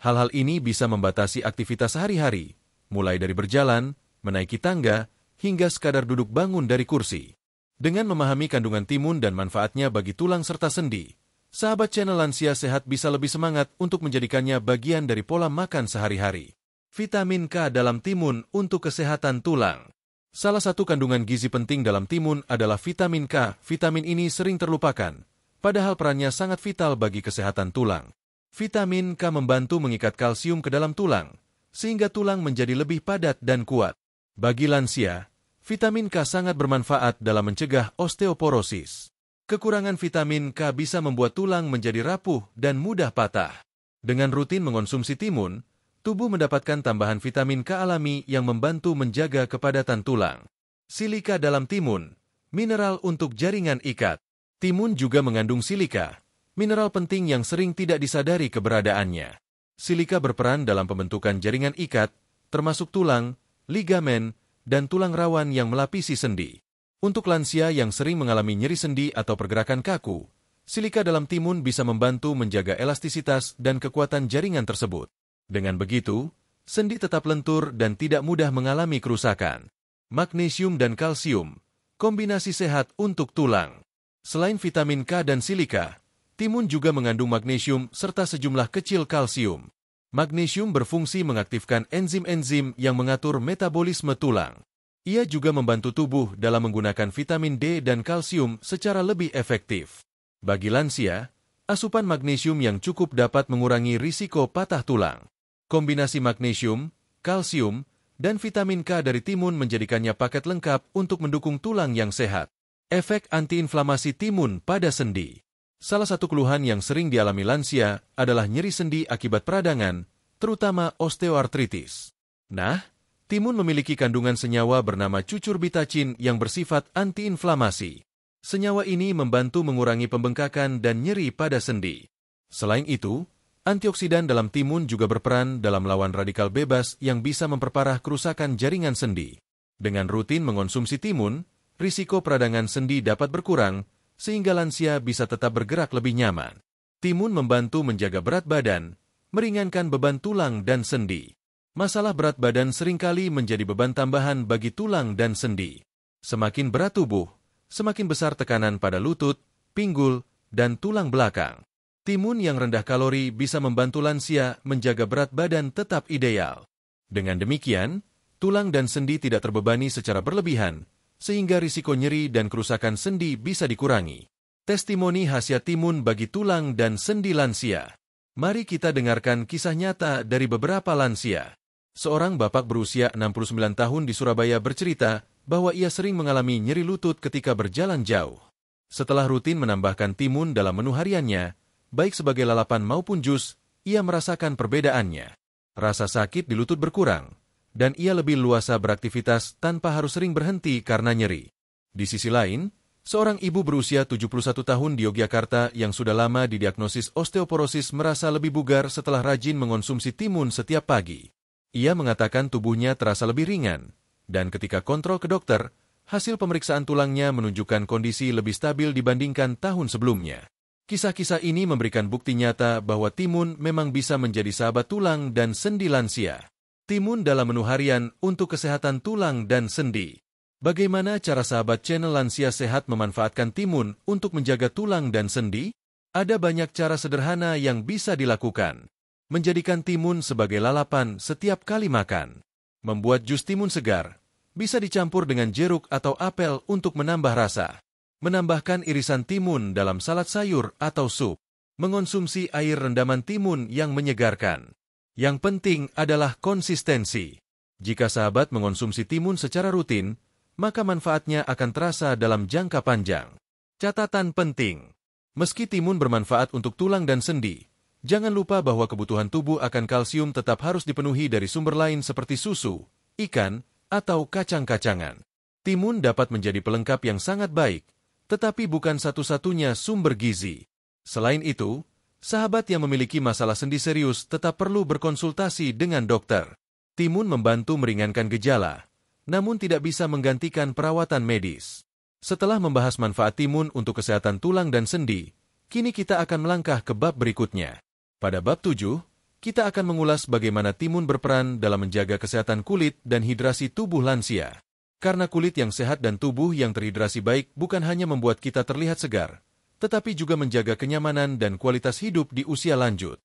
Hal-hal ini bisa membatasi aktivitas sehari-hari, mulai dari berjalan, menaiki tangga, hingga sekadar duduk bangun dari kursi. Dengan memahami kandungan timun dan manfaatnya bagi tulang serta sendi, sahabat channel Lansia Sehat bisa lebih semangat untuk menjadikannya bagian dari pola makan sehari-hari. Vitamin K dalam timun untuk kesehatan tulang. Salah satu kandungan gizi penting dalam timun adalah vitamin K. Vitamin ini sering terlupakan, padahal perannya sangat vital bagi kesehatan tulang. Vitamin K membantu mengikat kalsium ke dalam tulang, sehingga tulang menjadi lebih padat dan kuat. Bagi lansia, vitamin K sangat bermanfaat dalam mencegah osteoporosis. Kekurangan vitamin K bisa membuat tulang menjadi rapuh dan mudah patah. Dengan rutin mengonsumsi timun, tubuh mendapatkan tambahan vitamin K alami yang membantu menjaga kepadatan tulang. Silika dalam timun, mineral untuk jaringan ikat. Timun juga mengandung silika, mineral penting yang sering tidak disadari keberadaannya. Silika berperan dalam pembentukan jaringan ikat, termasuk tulang, ligamen, dan tulang rawan yang melapisi sendi. Untuk lansia yang sering mengalami nyeri sendi atau pergerakan kaku, silika dalam timun bisa membantu menjaga elastisitas dan kekuatan jaringan tersebut. Dengan begitu, sendi tetap lentur dan tidak mudah mengalami kerusakan. Magnesium dan kalsium, kombinasi sehat untuk tulang. Selain vitamin K dan silika, timun juga mengandung magnesium serta sejumlah kecil kalsium. Magnesium berfungsi mengaktifkan enzim-enzim yang mengatur metabolisme tulang. Ia juga membantu tubuh dalam menggunakan vitamin D dan kalsium secara lebih efektif. Bagi lansia, asupan magnesium yang cukup dapat mengurangi risiko patah tulang. Kombinasi magnesium, kalsium, dan vitamin K dari timun menjadikannya paket lengkap untuk mendukung tulang yang sehat. Efek antiinflamasi timun pada sendi. Salah satu keluhan yang sering dialami lansia adalah nyeri sendi akibat peradangan, terutama osteoartritis. Nah, timun memiliki kandungan senyawa bernama cucurbitacin yang bersifat antiinflamasi. Senyawa ini membantu mengurangi pembengkakan dan nyeri pada sendi. Selain itu, antioksidan dalam timun juga berperan dalam melawan radikal bebas yang bisa memperparah kerusakan jaringan sendi. Dengan rutin mengonsumsi timun, risiko peradangan sendi dapat berkurang, sehingga lansia bisa tetap bergerak lebih nyaman. Timun membantu menjaga berat badan, meringankan beban tulang dan sendi. Masalah berat badan seringkali menjadi beban tambahan bagi tulang dan sendi. Semakin berat tubuh, semakin besar tekanan pada lutut, pinggul, dan tulang belakang. Timun yang rendah kalori bisa membantu lansia menjaga berat badan tetap ideal. Dengan demikian, tulang dan sendi tidak terbebani secara berlebihan, sehingga risiko nyeri dan kerusakan sendi bisa dikurangi. Testimoni khasiat timun bagi tulang dan sendi lansia. Mari kita dengarkan kisah nyata dari beberapa lansia. Seorang bapak berusia 69 tahun di Surabaya bercerita bahwa ia sering mengalami nyeri lutut ketika berjalan jauh. Setelah rutin menambahkan timun dalam menu hariannya, baik sebagai lalapan maupun jus, ia merasakan perbedaannya. Rasa sakit di lutut berkurang, dan ia lebih luasa beraktivitas tanpa harus sering berhenti karena nyeri. Di sisi lain, seorang ibu berusia 71 tahun di Yogyakarta yang sudah lama didiagnosis osteoporosis merasa lebih bugar setelah rajin mengonsumsi timun setiap pagi. Ia mengatakan tubuhnya terasa lebih ringan, dan ketika kontrol ke dokter, hasil pemeriksaan tulangnya menunjukkan kondisi lebih stabil dibandingkan tahun sebelumnya. Kisah-kisah ini memberikan bukti nyata bahwa timun memang bisa menjadi sahabat tulang dan sendi lansia. Timun dalam menu harian untuk kesehatan tulang dan sendi. Bagaimana cara sahabat channel Lansia Sehat memanfaatkan timun untuk menjaga tulang dan sendi? Ada banyak cara sederhana yang bisa dilakukan. Menjadikan timun sebagai lalapan setiap kali makan. Membuat jus timun segar. Bisa dicampur dengan jeruk atau apel untuk menambah rasa. Menambahkan irisan timun dalam salad sayur atau sup. Mengonsumsi air rendaman timun yang menyegarkan. Yang penting adalah konsistensi. Jika sahabat mengonsumsi timun secara rutin, maka manfaatnya akan terasa dalam jangka panjang. Catatan penting. Meski timun bermanfaat untuk tulang dan sendi, jangan lupa bahwa kebutuhan tubuh akan kalsium tetap harus dipenuhi dari sumber lain seperti susu, ikan, atau kacang-kacangan. Timun dapat menjadi pelengkap yang sangat baik, tetapi bukan satu-satunya sumber gizi. Selain itu, sahabat yang memiliki masalah sendi serius tetap perlu berkonsultasi dengan dokter. Timun membantu meringankan gejala, namun tidak bisa menggantikan perawatan medis. Setelah membahas manfaat timun untuk kesehatan tulang dan sendi, kini kita akan melangkah ke bab berikutnya. Pada bab 7, kita akan mengulas bagaimana timun berperan dalam menjaga kesehatan kulit dan hidrasi tubuh lansia. Karena kulit yang sehat dan tubuh yang terhidrasi baik bukan hanya membuat kita terlihat segar, tetapi juga menjaga kenyamanan dan kualitas hidup di usia lanjut.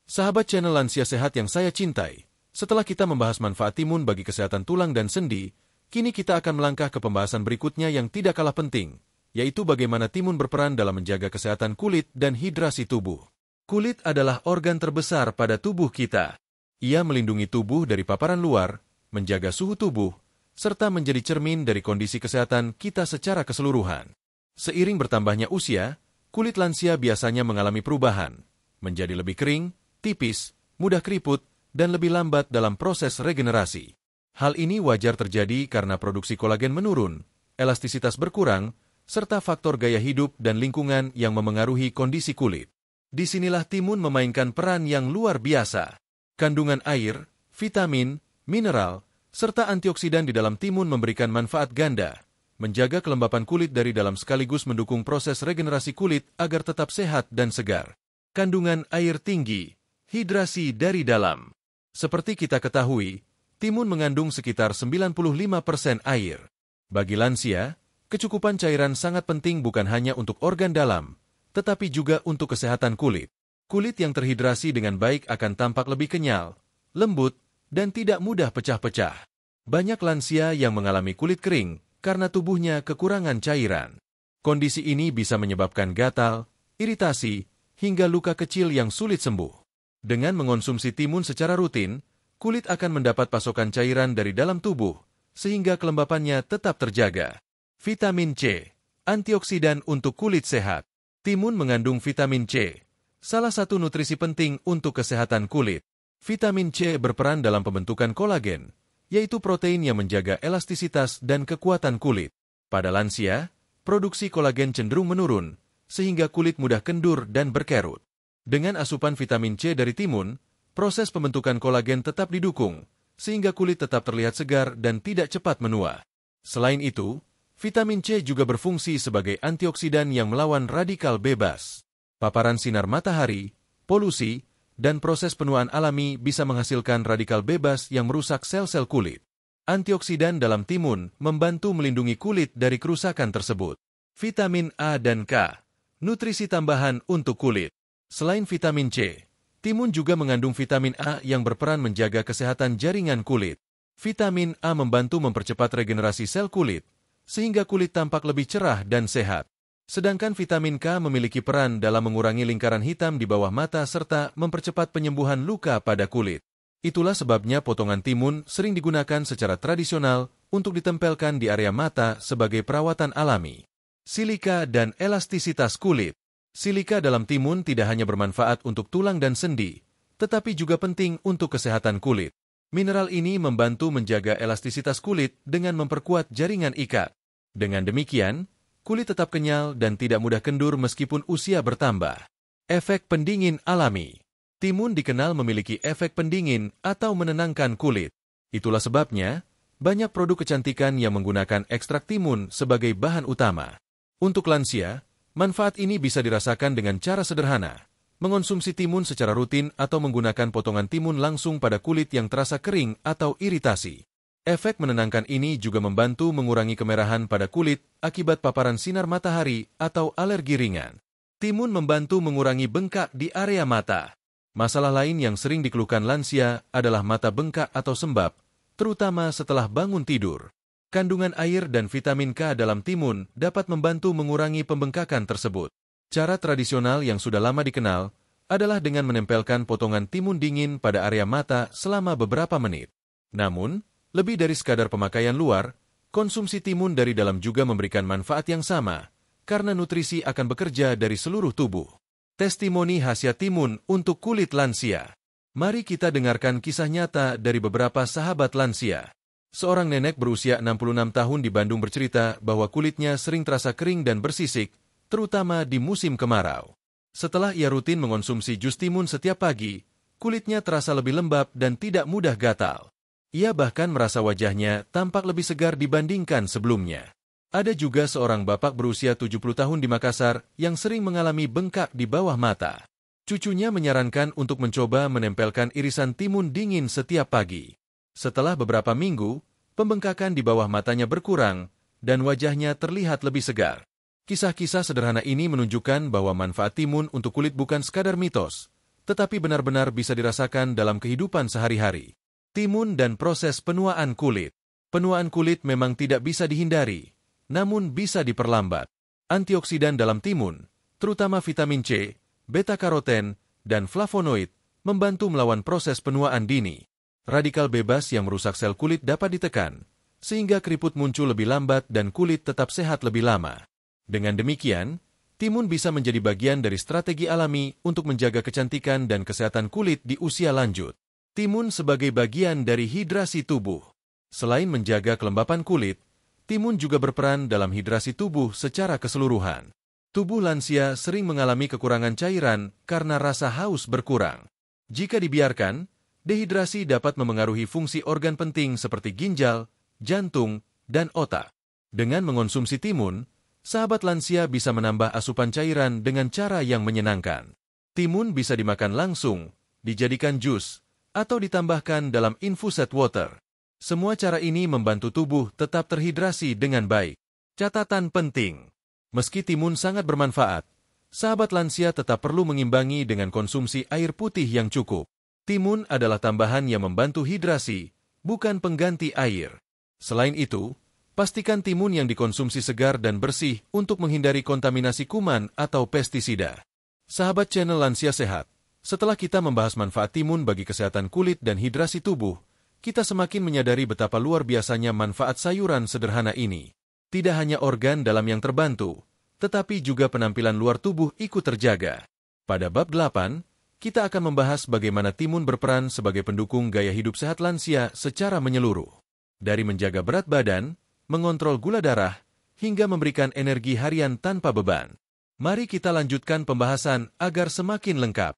Sahabat channel Lansia Sehat yang saya cintai, setelah kita membahas manfaat timun bagi kesehatan tulang dan sendi, kini kita akan melangkah ke pembahasan berikutnya yang tidak kalah penting, yaitu bagaimana timun berperan dalam menjaga kesehatan kulit dan hidrasi tubuh. Kulit adalah organ terbesar pada tubuh kita. Ia melindungi tubuh dari paparan luar, menjaga suhu tubuh, serta menjadi cermin dari kondisi kesehatan kita secara keseluruhan. Seiring bertambahnya usia, kulit lansia biasanya mengalami perubahan, menjadi lebih kering, tipis, mudah keriput, dan lebih lambat dalam proses regenerasi. Hal ini wajar terjadi karena produksi kolagen menurun, elastisitas berkurang, serta faktor gaya hidup dan lingkungan yang memengaruhi kondisi kulit. Disinilah timun memainkan peran yang luar biasa. Kandungan air, vitamin, mineral, serta antioksidan di dalam timun memberikan manfaat ganda, menjaga kelembapan kulit dari dalam sekaligus mendukung proses regenerasi kulit agar tetap sehat dan segar. Kandungan air tinggi, hidrasi dari dalam. Seperti kita ketahui, timun mengandung sekitar 95% air. Bagi lansia, kecukupan cairan sangat penting bukan hanya untuk organ dalam, tetapi juga untuk kesehatan kulit. Kulit yang terhidrasi dengan baik akan tampak lebih kenyal, lembut, dan tidak mudah pecah-pecah. Banyak lansia yang mengalami kulit kering karena tubuhnya kekurangan cairan. Kondisi ini bisa menyebabkan gatal, iritasi, hingga luka kecil yang sulit sembuh. Dengan mengonsumsi timun secara rutin, kulit akan mendapat pasokan cairan dari dalam tubuh, sehingga kelembapannya tetap terjaga. Vitamin C, antioksidan untuk kulit sehat. Timun mengandung vitamin C, salah satu nutrisi penting untuk kesehatan kulit. Vitamin C berperan dalam pembentukan kolagen, yaitu protein yang menjaga elastisitas dan kekuatan kulit. Pada lansia, produksi kolagen cenderung menurun, sehingga kulit mudah kendur dan berkerut. Dengan asupan vitamin C dari timun, proses pembentukan kolagen tetap didukung, sehingga kulit tetap terlihat segar dan tidak cepat menua. Selain itu, vitamin C juga berfungsi sebagai antioksidan yang melawan radikal bebas. Paparan sinar matahari, polusi, dan proses penuaan alami bisa menghasilkan radikal bebas yang merusak sel-sel kulit. Antioksidan dalam timun membantu melindungi kulit dari kerusakan tersebut. Vitamin A dan K, nutrisi tambahan untuk kulit. Selain vitamin C, timun juga mengandung vitamin A yang berperan menjaga kesehatan jaringan kulit. Vitamin A membantu mempercepat regenerasi sel kulit, sehingga kulit tampak lebih cerah dan sehat. Sedangkan vitamin K memiliki peran dalam mengurangi lingkaran hitam di bawah mata serta mempercepat penyembuhan luka pada kulit. Itulah sebabnya potongan timun sering digunakan secara tradisional untuk ditempelkan di area mata sebagai perawatan alami. Silika dan elastisitas kulit. Silika dalam timun tidak hanya bermanfaat untuk tulang dan sendi, tetapi juga penting untuk kesehatan kulit. Mineral ini membantu menjaga elastisitas kulit dengan memperkuat jaringan ikat. Dengan demikian, kulit tetap kenyal dan tidak mudah kendur meskipun usia bertambah. Efek pendingin alami. Timun dikenal memiliki efek pendingin atau menenangkan kulit. Itulah sebabnya, banyak produk kecantikan yang menggunakan ekstrak timun sebagai bahan utama. Untuk lansia, manfaat ini bisa dirasakan dengan cara sederhana. Mengonsumsi timun secara rutin atau menggunakan potongan timun langsung pada kulit yang terasa kering atau iritasi. Efek menenangkan ini juga membantu mengurangi kemerahan pada kulit akibat paparan sinar matahari atau alergi ringan. Timun membantu mengurangi bengkak di area mata. Masalah lain yang sering dikeluhkan lansia adalah mata bengkak atau sembab, terutama setelah bangun tidur. Kandungan air dan vitamin K dalam timun dapat membantu mengurangi pembengkakan tersebut. Cara tradisional yang sudah lama dikenal adalah dengan menempelkan potongan timun dingin pada area mata selama beberapa menit. Namun, lebih dari sekadar pemakaian luar, konsumsi timun dari dalam juga memberikan manfaat yang sama, karena nutrisi akan bekerja dari seluruh tubuh. Testimoni khasiat timun untuk kulit lansia. Mari kita dengarkan kisah nyata dari beberapa sahabat lansia. Seorang nenek berusia 66 tahun di Bandung bercerita bahwa kulitnya sering terasa kering dan bersisik, terutama di musim kemarau. Setelah ia rutin mengonsumsi jus timun setiap pagi, kulitnya terasa lebih lembab dan tidak mudah gatal. Ia bahkan merasa wajahnya tampak lebih segar dibandingkan sebelumnya. Ada juga seorang bapak berusia 70 tahun di Makassar yang sering mengalami bengkak di bawah mata. Cucunya menyarankan untuk mencoba menempelkan irisan timun dingin setiap pagi. Setelah beberapa minggu, pembengkakan di bawah matanya berkurang dan wajahnya terlihat lebih segar. Kisah-kisah sederhana ini menunjukkan bahwa manfaat timun untuk kulit bukan sekadar mitos, tetapi benar-benar bisa dirasakan dalam kehidupan sehari-hari. Timun dan proses penuaan kulit. Penuaan kulit memang tidak bisa dihindari, namun bisa diperlambat. Antioksidan dalam timun, terutama vitamin C, beta-karoten, dan flavonoid, membantu melawan proses penuaan dini. Radikal bebas yang merusak sel kulit dapat ditekan, sehingga keriput muncul lebih lambat dan kulit tetap sehat lebih lama. Dengan demikian, timun bisa menjadi bagian dari strategi alami untuk menjaga kecantikan dan kesehatan kulit di usia lanjut. Timun sebagai bagian dari hidrasi tubuh. Selain menjaga kelembapan kulit, timun juga berperan dalam hidrasi tubuh secara keseluruhan. Tubuh lansia sering mengalami kekurangan cairan karena rasa haus berkurang. Jika dibiarkan, dehidrasi dapat memengaruhi fungsi organ penting seperti ginjal, jantung, dan otak. Dengan mengonsumsi timun, sahabat lansia bisa menambah asupan cairan dengan cara yang menyenangkan. Timun bisa dimakan langsung, dijadikan jus, atau ditambahkan dalam infused water. Semua cara ini membantu tubuh tetap terhidrasi dengan baik. Catatan penting. Meski timun sangat bermanfaat, sahabat lansia tetap perlu mengimbangi dengan konsumsi air putih yang cukup. Timun adalah tambahan yang membantu hidrasi, bukan pengganti air. Selain itu, pastikan timun yang dikonsumsi segar dan bersih untuk menghindari kontaminasi kuman atau pestisida. Sahabat channel Lansia Sehat, setelah kita membahas manfaat timun bagi kesehatan kulit dan hidrasi tubuh, kita semakin menyadari betapa luar biasanya manfaat sayuran sederhana ini. Tidak hanya organ dalam yang terbantu, tetapi juga penampilan luar tubuh ikut terjaga. Pada bab 8, kita akan membahas bagaimana timun berperan sebagai pendukung gaya hidup sehat lansia secara menyeluruh. Dari menjaga berat badan, mengontrol gula darah, hingga memberikan energi harian tanpa beban. Mari kita lanjutkan pembahasan agar semakin lengkap.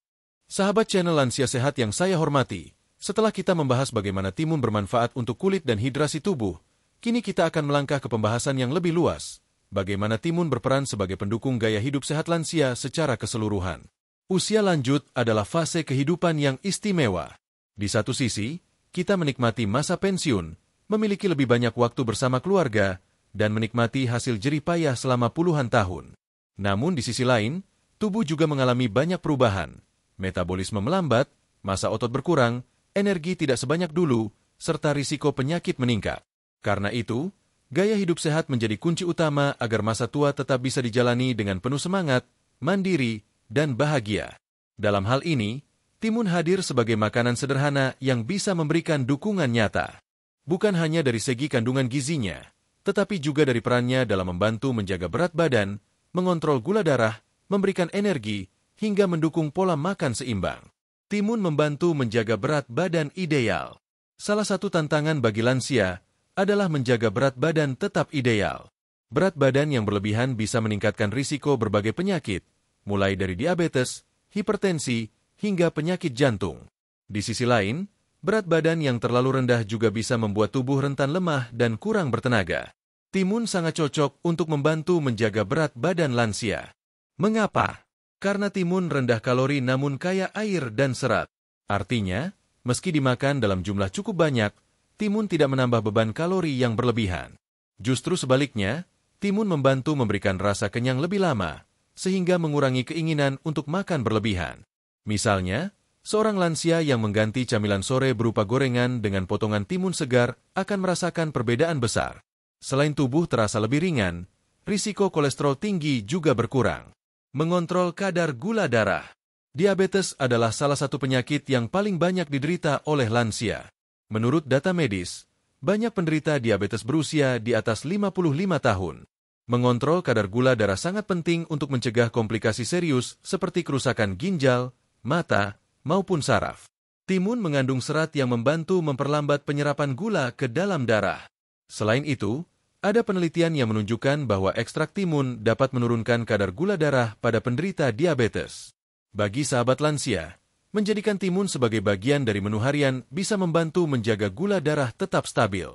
Sahabat channel Lansia Sehat yang saya hormati, setelah kita membahas bagaimana timun bermanfaat untuk kulit dan hidrasi tubuh, kini kita akan melangkah ke pembahasan yang lebih luas, bagaimana timun berperan sebagai pendukung gaya hidup sehat lansia secara keseluruhan. Usia lanjut adalah fase kehidupan yang istimewa. Di satu sisi, kita menikmati masa pensiun, memiliki lebih banyak waktu bersama keluarga, dan menikmati hasil jerih payah selama puluhan tahun. Namun di sisi lain, tubuh juga mengalami banyak perubahan. Metabolisme melambat, massa otot berkurang, energi tidak sebanyak dulu, serta risiko penyakit meningkat. Karena itu, gaya hidup sehat menjadi kunci utama agar masa tua tetap bisa dijalani dengan penuh semangat, mandiri, dan bahagia. Dalam hal ini, timun hadir sebagai makanan sederhana yang bisa memberikan dukungan nyata. Bukan hanya dari segi kandungan gizinya, tetapi juga dari perannya dalam membantu menjaga berat badan, mengontrol gula darah, memberikan energi, hingga mendukung pola makan seimbang. Timun membantu menjaga berat badan ideal. Salah satu tantangan bagi lansia adalah menjaga berat badan tetap ideal. Berat badan yang berlebihan bisa meningkatkan risiko berbagai penyakit, mulai dari diabetes, hipertensi, hingga penyakit jantung. Di sisi lain, berat badan yang terlalu rendah juga bisa membuat tubuh rentan lemah dan kurang bertenaga. Timun sangat cocok untuk membantu menjaga berat badan lansia. Mengapa? Karena timun rendah kalori namun kaya air dan serat. Artinya, meski dimakan dalam jumlah cukup banyak, timun tidak menambah beban kalori yang berlebihan. Justru sebaliknya, timun membantu memberikan rasa kenyang lebih lama, sehingga mengurangi keinginan untuk makan berlebihan. Misalnya, seorang lansia yang mengganti camilan sore berupa gorengan dengan potongan timun segar akan merasakan perbedaan besar. Selain tubuh terasa lebih ringan, risiko kolesterol tinggi juga berkurang. Mengontrol kadar gula darah. Diabetes adalah salah satu penyakit yang paling banyak diderita oleh lansia. Menurut data medis, banyak penderita diabetes berusia di atas 55 tahun. Mengontrol kadar gula darah sangat penting untuk mencegah komplikasi serius seperti kerusakan ginjal, mata, maupun saraf. Timun mengandung serat yang membantu memperlambat penyerapan gula ke dalam darah. Selain itu, ada penelitian yang menunjukkan bahwa ekstrak timun dapat menurunkan kadar gula darah pada penderita diabetes. Bagi sahabat lansia, menjadikan timun sebagai bagian dari menu harian bisa membantu menjaga gula darah tetap stabil.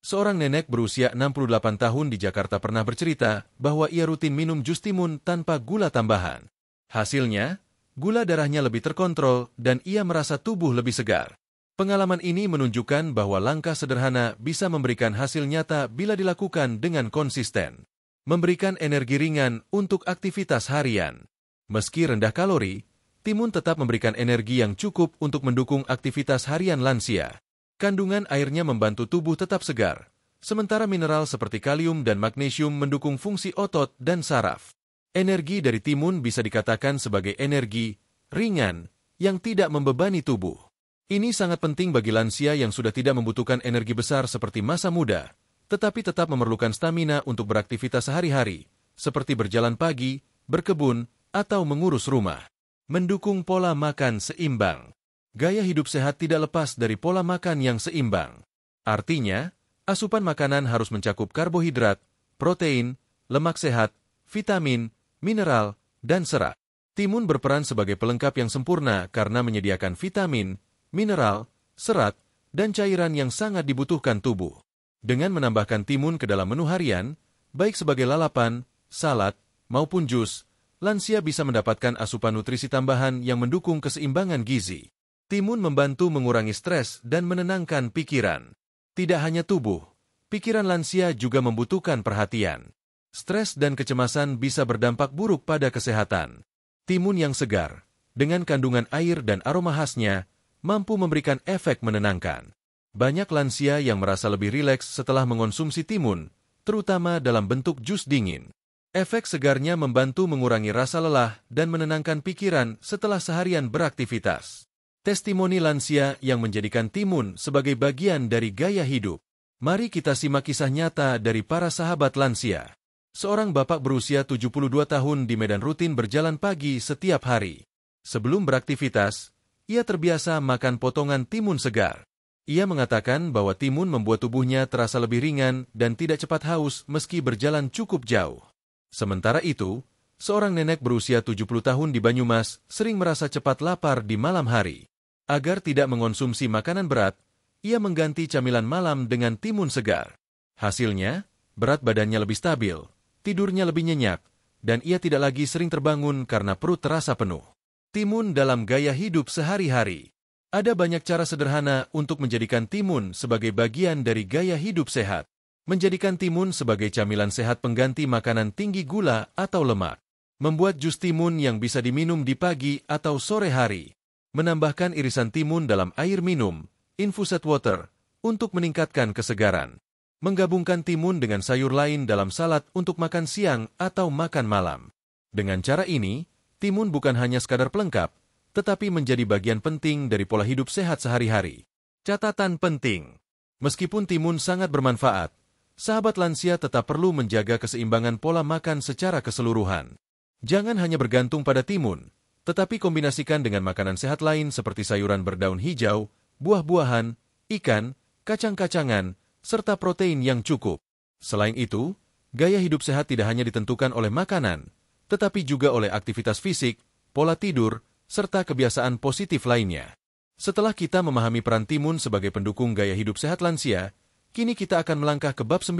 Seorang nenek berusia 68 tahun di Jakarta pernah bercerita bahwa ia rutin minum jus timun tanpa gula tambahan. Hasilnya, gula darahnya lebih terkontrol dan ia merasa tubuh lebih segar. Pengalaman ini menunjukkan bahwa langkah sederhana bisa memberikan hasil nyata bila dilakukan dengan konsisten. Memberikan energi ringan untuk aktivitas harian. Meski rendah kalori, timun tetap memberikan energi yang cukup untuk mendukung aktivitas harian lansia. Kandungan airnya membantu tubuh tetap segar, sementara mineral seperti kalium dan magnesium mendukung fungsi otot dan saraf. Energi dari timun bisa dikatakan sebagai energi ringan yang tidak membebani tubuh. Ini sangat penting bagi lansia yang sudah tidak membutuhkan energi besar seperti masa muda, tetapi tetap memerlukan stamina untuk beraktivitas sehari-hari, seperti berjalan pagi, berkebun, atau mengurus rumah. Mendukung pola makan seimbang. Gaya hidup sehat tidak lepas dari pola makan yang seimbang. Artinya, asupan makanan harus mencakup karbohidrat, protein, lemak sehat, vitamin, mineral, dan serat. Timun berperan sebagai pelengkap yang sempurna karena menyediakan vitamin, mineral, serat, dan cairan yang sangat dibutuhkan tubuh. Dengan menambahkan timun ke dalam menu harian, baik sebagai lalapan, salad, maupun jus, lansia bisa mendapatkan asupan nutrisi tambahan yang mendukung keseimbangan gizi. Timun membantu mengurangi stres dan menenangkan pikiran. Tidak hanya tubuh, pikiran lansia juga membutuhkan perhatian. Stres dan kecemasan bisa berdampak buruk pada kesehatan. Timun yang segar, dengan kandungan air dan aroma khasnya, mampu memberikan efek menenangkan. Banyak lansia yang merasa lebih rileks setelah mengonsumsi timun, terutama dalam bentuk jus dingin. Efek segarnya membantu mengurangi rasa lelah dan menenangkan pikiran setelah seharian beraktivitas. Testimoni lansia yang menjadikan timun sebagai bagian dari gaya hidup. Mari kita simak kisah nyata dari para sahabat lansia. Seorang bapak berusia 72 tahun di Medan rutin berjalan pagi setiap hari. Sebelum beraktivitas, ia terbiasa makan potongan timun segar. Ia mengatakan bahwa timun membuat tubuhnya terasa lebih ringan dan tidak cepat haus meski berjalan cukup jauh. Sementara itu, seorang nenek berusia 70 tahun di Banyumas sering merasa cepat lapar di malam hari. Agar tidak mengonsumsi makanan berat, ia mengganti camilan malam dengan timun segar. Hasilnya, berat badannya lebih stabil, tidurnya lebih nyenyak, dan ia tidak lagi sering terbangun karena perut terasa penuh. Timun dalam gaya hidup sehari-hari. Ada banyak cara sederhana untuk menjadikan timun sebagai bagian dari gaya hidup sehat. Menjadikan timun sebagai camilan sehat pengganti makanan tinggi gula atau lemak. Membuat jus timun yang bisa diminum di pagi atau sore hari. Menambahkan irisan timun dalam air minum, infused water, untuk meningkatkan kesegaran. Menggabungkan timun dengan sayur lain dalam salad untuk makan siang atau makan malam. Dengan cara ini, timun bukan hanya sekadar pelengkap, tetapi menjadi bagian penting dari pola hidup sehat sehari-hari. Catatan penting. Meskipun timun sangat bermanfaat, sahabat lansia tetap perlu menjaga keseimbangan pola makan secara keseluruhan. Jangan hanya bergantung pada timun, Tetapi kombinasikan dengan makanan sehat lain seperti sayuran berdaun hijau, buah-buahan, ikan, kacang-kacangan, serta protein yang cukup. Selain itu, gaya hidup sehat tidak hanya ditentukan oleh makanan, tetapi juga oleh aktivitas fisik, pola tidur, serta kebiasaan positif lainnya. Setelah kita memahami peran timun sebagai pendukung gaya hidup sehat lansia, kini kita akan melangkah ke bab 9,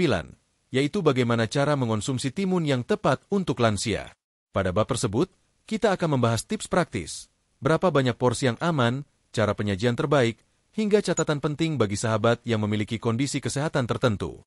yaitu bagaimana cara mengonsumsi timun yang tepat untuk lansia. Pada bab tersebut, kita akan membahas tips praktis, berapa banyak porsi yang aman, cara penyajian terbaik, hingga catatan penting bagi sahabat yang memiliki kondisi kesehatan tertentu.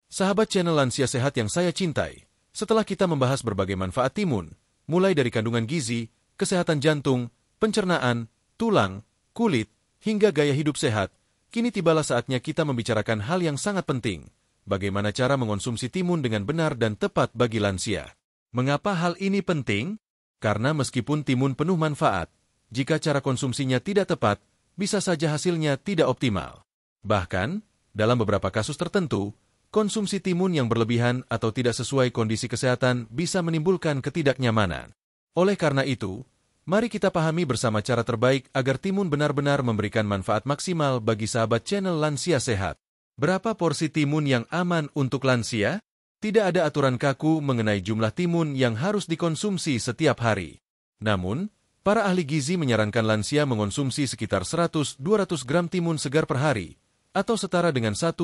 Sahabat channel Lansia Sehat yang saya cintai, setelah kita membahas berbagai manfaat timun, mulai dari kandungan gizi, kesehatan jantung, pencernaan, tulang, kulit, hingga gaya hidup sehat, kini tibalah saatnya kita membicarakan hal yang sangat penting, bagaimana cara mengonsumsi timun dengan benar dan tepat bagi lansia. Mengapa hal ini penting? Karena meskipun timun penuh manfaat, jika cara konsumsinya tidak tepat, bisa saja hasilnya tidak optimal. Bahkan, dalam beberapa kasus tertentu, konsumsi timun yang berlebihan atau tidak sesuai kondisi kesehatan bisa menimbulkan ketidaknyamanan. Oleh karena itu, mari kita pahami bersama cara terbaik agar timun benar-benar memberikan manfaat maksimal bagi sahabat channel Lansia Sehat. Berapa porsi timun yang aman untuk lansia? Tidak ada aturan kaku mengenai jumlah timun yang harus dikonsumsi setiap hari. Namun, para ahli gizi menyarankan lansia mengonsumsi sekitar 100-200 gram timun segar per hari, atau setara dengan 1-2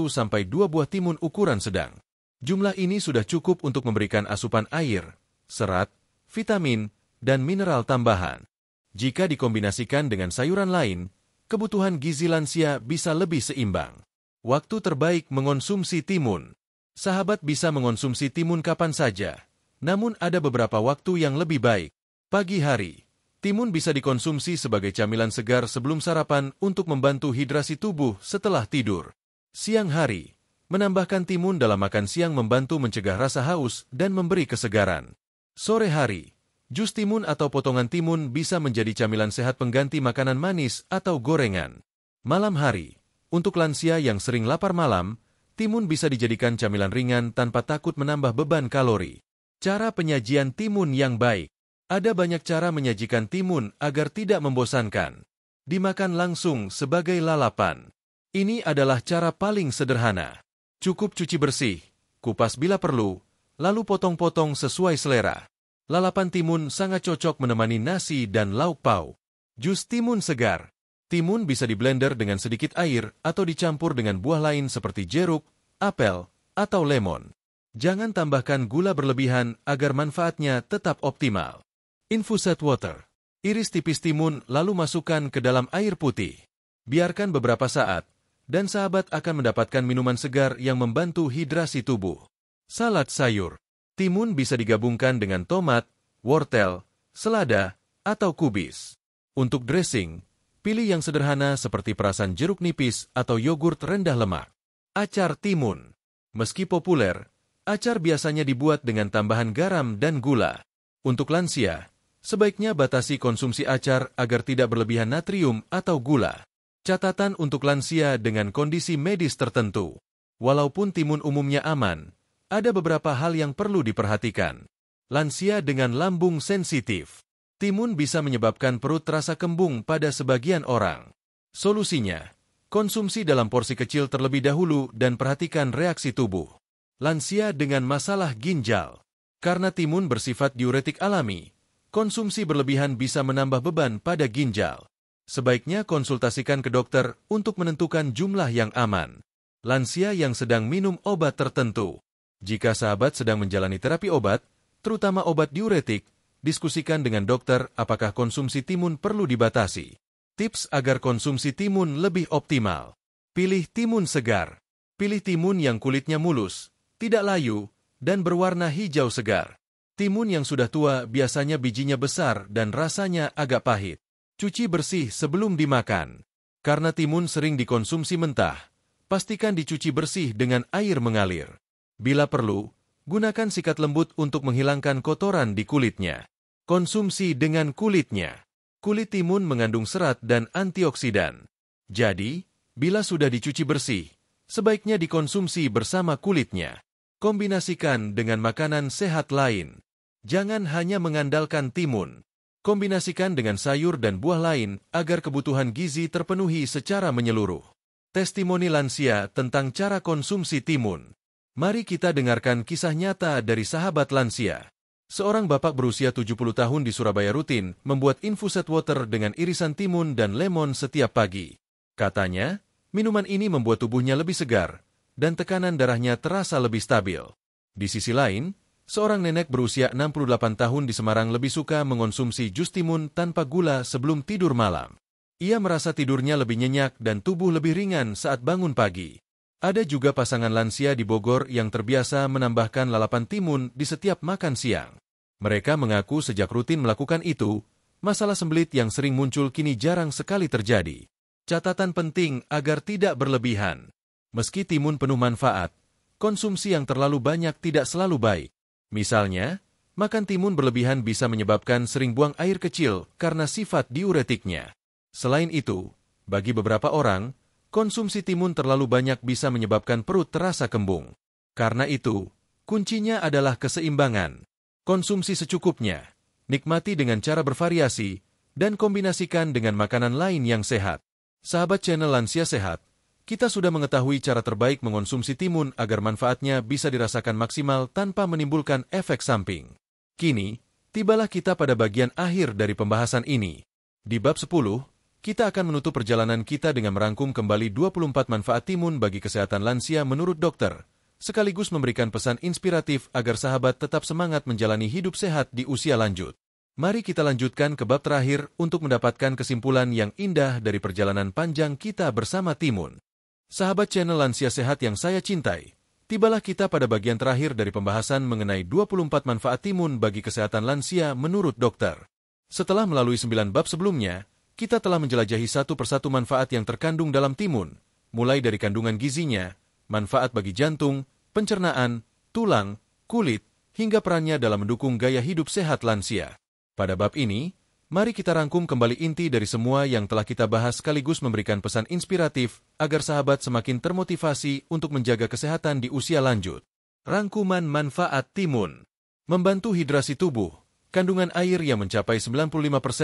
buah timun ukuran sedang. Jumlah ini sudah cukup untuk memberikan asupan air, serat, vitamin, dan mineral tambahan. Jika dikombinasikan dengan sayuran lain, kebutuhan gizi lansia bisa lebih seimbang. Waktu terbaik mengonsumsi timun. Sahabat bisa mengonsumsi timun kapan saja, namun ada beberapa waktu yang lebih baik. Pagi hari, timun bisa dikonsumsi sebagai camilan segar sebelum sarapan untuk membantu hidrasi tubuh setelah tidur. Siang hari, menambahkan timun dalam makan siang membantu mencegah rasa haus dan memberi kesegaran. Sore hari, jus timun atau potongan timun bisa menjadi camilan sehat pengganti makanan manis atau gorengan. Malam hari, untuk lansia yang sering lapar malam, timun bisa dijadikan camilan ringan tanpa takut menambah beban kalori. Cara penyajian timun yang baik. Ada banyak cara menyajikan timun agar tidak membosankan. Dimakan langsung sebagai lalapan. Ini adalah cara paling sederhana. Cukup cuci bersih, kupas bila perlu, lalu potong-potong sesuai selera. Lalapan timun sangat cocok menemani nasi dan lauk pauk. Jus timun segar. Timun bisa diblender dengan sedikit air atau dicampur dengan buah lain seperti jeruk, apel, atau lemon. Jangan tambahkan gula berlebihan agar manfaatnya tetap optimal. Infused water. Iris tipis timun lalu masukkan ke dalam air putih. Biarkan beberapa saat, dan sahabat akan mendapatkan minuman segar yang membantu hidrasi tubuh. Salad sayur. Timun bisa digabungkan dengan tomat, wortel, selada, atau kubis. Untuk dressing, pilih yang sederhana seperti perasan jeruk nipis atau yogurt rendah lemak. Acar timun. Meski populer, acar biasanya dibuat dengan tambahan garam dan gula. Untuk lansia, sebaiknya batasi konsumsi acar agar tidak berlebihan natrium atau gula. Catatan untuk lansia dengan kondisi medis tertentu. Walaupun timun umumnya aman, ada beberapa hal yang perlu diperhatikan. Lansia dengan lambung sensitif. Timun bisa menyebabkan perut terasa kembung pada sebagian orang. Solusinya, konsumsi dalam porsi kecil terlebih dahulu dan perhatikan reaksi tubuh. Lansia dengan masalah ginjal. Karena timun bersifat diuretik alami, konsumsi berlebihan bisa menambah beban pada ginjal. Sebaiknya konsultasikan ke dokter untuk menentukan jumlah yang aman. Lansia yang sedang minum obat tertentu. Jika sahabat sedang menjalani terapi obat, terutama obat diuretik, diskusikan dengan dokter apakah konsumsi timun perlu dibatasi. Tips agar konsumsi timun lebih optimal. Pilih timun segar. Pilih timun yang kulitnya mulus, tidak layu, dan berwarna hijau segar. Timun yang sudah tua biasanya bijinya besar dan rasanya agak pahit. Cuci bersih sebelum dimakan. Karena timun sering dikonsumsi mentah, pastikan dicuci bersih dengan air mengalir. Bila perlu, gunakan sikat lembut untuk menghilangkan kotoran di kulitnya. Konsumsi dengan kulitnya. Kulit timun mengandung serat dan antioksidan. Jadi, bila sudah dicuci bersih, sebaiknya dikonsumsi bersama kulitnya. Kombinasikan dengan makanan sehat lain. Jangan hanya mengandalkan timun. Kombinasikan dengan sayur dan buah lain agar kebutuhan gizi terpenuhi secara menyeluruh. Testimoni lansia tentang cara konsumsi timun. Mari kita dengarkan kisah nyata dari sahabat lansia. Seorang bapak berusia 70 tahun di Surabaya rutin membuat infuset water dengan irisan timun dan lemon setiap pagi. Katanya, minuman ini membuat tubuhnya lebih segar dan tekanan darahnya terasa lebih stabil. Di sisi lain, seorang nenek berusia 68 tahun di Semarang lebih suka mengonsumsi jus timun tanpa gula sebelum tidur malam. Ia merasa tidurnya lebih nyenyak dan tubuh lebih ringan saat bangun pagi. Ada juga pasangan lansia di Bogor yang terbiasa menambahkan lalapan timun di setiap makan siang. Mereka mengaku sejak rutin melakukan itu, masalah sembelit yang sering muncul kini jarang sekali terjadi. Catatan penting agar tidak berlebihan. Meski timun penuh manfaat, konsumsi yang terlalu banyak tidak selalu baik. Misalnya, makan timun berlebihan bisa menyebabkan sering buang air kecil karena sifat diuretiknya. Selain itu, bagi beberapa orang, konsumsi timun terlalu banyak bisa menyebabkan perut terasa kembung. Karena itu, kuncinya adalah keseimbangan. Konsumsi secukupnya, nikmati dengan cara bervariasi, dan kombinasikan dengan makanan lain yang sehat. Sahabat channel Lansia Sehat, kita sudah mengetahui cara terbaik mengonsumsi timun agar manfaatnya bisa dirasakan maksimal tanpa menimbulkan efek samping. Kini, tibalah kita pada bagian akhir dari pembahasan ini. Di bab 10, kita akan menutup perjalanan kita dengan merangkum kembali 24 manfaat timun bagi kesehatan lansia menurut dokter, sekaligus memberikan pesan inspiratif agar sahabat tetap semangat menjalani hidup sehat di usia lanjut. Mari kita lanjutkan ke bab terakhir untuk mendapatkan kesimpulan yang indah dari perjalanan panjang kita bersama timun. Sahabat channel Lansia Sehat yang saya cintai, tibalah kita pada bagian terakhir dari pembahasan mengenai 24 manfaat timun bagi kesehatan lansia menurut dokter. Setelah melalui 9 bab sebelumnya, kita telah menjelajahi satu persatu manfaat yang terkandung dalam timun, mulai dari kandungan gizinya, manfaat bagi jantung, pencernaan, tulang, kulit, hingga perannya dalam mendukung gaya hidup sehat lansia. Pada bab ini, mari kita rangkum kembali inti dari semua yang telah kita bahas sekaligus memberikan pesan inspiratif agar sahabat semakin termotivasi untuk menjaga kesehatan di usia lanjut. Rangkuman manfaat timun. Membantu hidrasi tubuh. Kandungan air yang mencapai 95%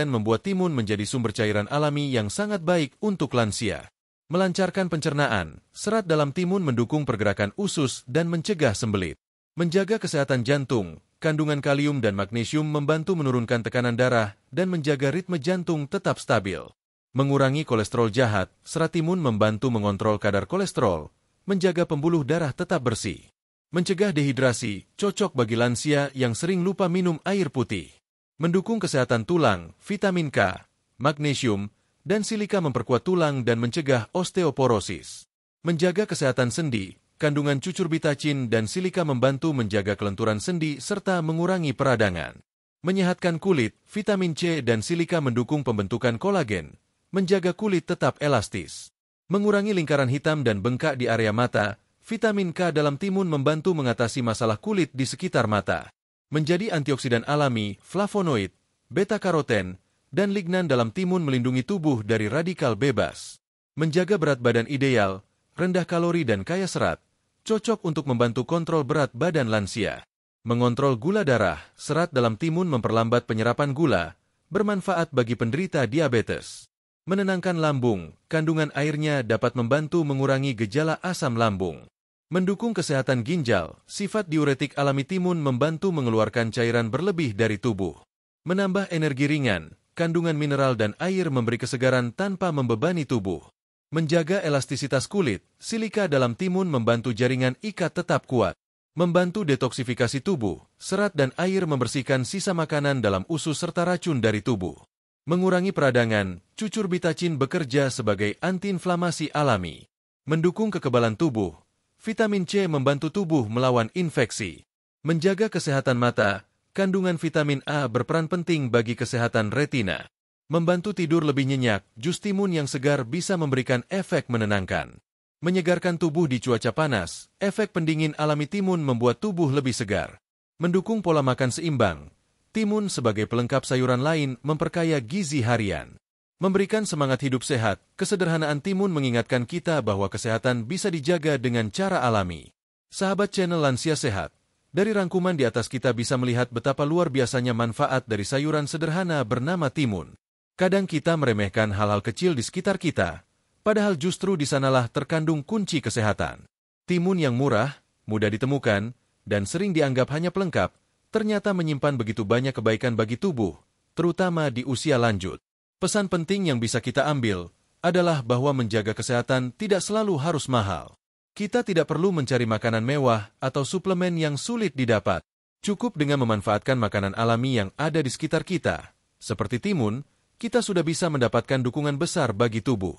membuat timun menjadi sumber cairan alami yang sangat baik untuk lansia. Melancarkan pencernaan. Serat dalam timun mendukung pergerakan usus dan mencegah sembelit. Menjaga kesehatan jantung. Kandungan kalium dan magnesium membantu menurunkan tekanan darah dan menjaga ritme jantung tetap stabil. Mengurangi kolesterol jahat, serat timun membantu mengontrol kadar kolesterol, menjaga pembuluh darah tetap bersih. Mencegah dehidrasi, cocok bagi lansia yang sering lupa minum air putih. Mendukung kesehatan tulang, vitamin K, magnesium, dan silika memperkuat tulang dan mencegah osteoporosis. Menjaga kesehatan sendi. Kandungan cucur bitacin dan silika membantu menjaga kelenturan sendi serta mengurangi peradangan. Menyehatkan kulit, vitamin C dan silika mendukung pembentukan kolagen, menjaga kulit tetap elastis. Mengurangi lingkaran hitam dan bengkak di area mata, vitamin K dalam timun membantu mengatasi masalah kulit di sekitar mata. Menjadi antioksidan alami, flavonoid, beta-karoten, dan lignan dalam timun melindungi tubuh dari radikal bebas. Menjaga berat badan ideal, rendah kalori dan kaya serat. Cocok untuk membantu kontrol berat badan lansia. Mengontrol gula darah, serat dalam timun memperlambat penyerapan gula, bermanfaat bagi penderita diabetes. Menenangkan lambung, kandungan airnya dapat membantu mengurangi gejala asam lambung. Mendukung kesehatan ginjal, sifat diuretik alami timun membantu mengeluarkan cairan berlebih dari tubuh. Menambah energi ringan, kandungan mineral dan air memberi kesegaran tanpa membebani tubuh. Menjaga elastisitas kulit, silika dalam timun membantu jaringan ikat tetap kuat. Membantu detoksifikasi tubuh, serat dan air membersihkan sisa makanan dalam usus serta racun dari tubuh. Mengurangi peradangan, cucur bitacin bekerja sebagai antiinflamasi alami. Mendukung kekebalan tubuh, vitamin C membantu tubuh melawan infeksi. Menjaga kesehatan mata, kandungan vitamin A berperan penting bagi kesehatan retina. Membantu tidur lebih nyenyak, jus timun yang segar bisa memberikan efek menenangkan. Menyegarkan tubuh di cuaca panas, efek pendingin alami timun membuat tubuh lebih segar. Mendukung pola makan seimbang, timun sebagai pelengkap sayuran lain memperkaya gizi harian. Memberikan semangat hidup sehat, kesederhanaan timun mengingatkan kita bahwa kesehatan bisa dijaga dengan cara alami. Sahabat channel Lansia Sehat, Dari rangkuman di atas kita bisa melihat betapa luar biasanya manfaat dari sayuran sederhana bernama timun. Kadang kita meremehkan hal-hal kecil di sekitar kita, padahal justru di sanalah terkandung kunci kesehatan. Timun yang murah, mudah ditemukan, dan sering dianggap hanya pelengkap, ternyata menyimpan begitu banyak kebaikan bagi tubuh, terutama di usia lanjut. Pesan penting yang bisa kita ambil adalah bahwa menjaga kesehatan tidak selalu harus mahal. Kita tidak perlu mencari makanan mewah atau suplemen yang sulit didapat. Cukup dengan memanfaatkan makanan alami yang ada di sekitar kita. Seperti timun, kita sudah bisa mendapatkan dukungan besar bagi tubuh.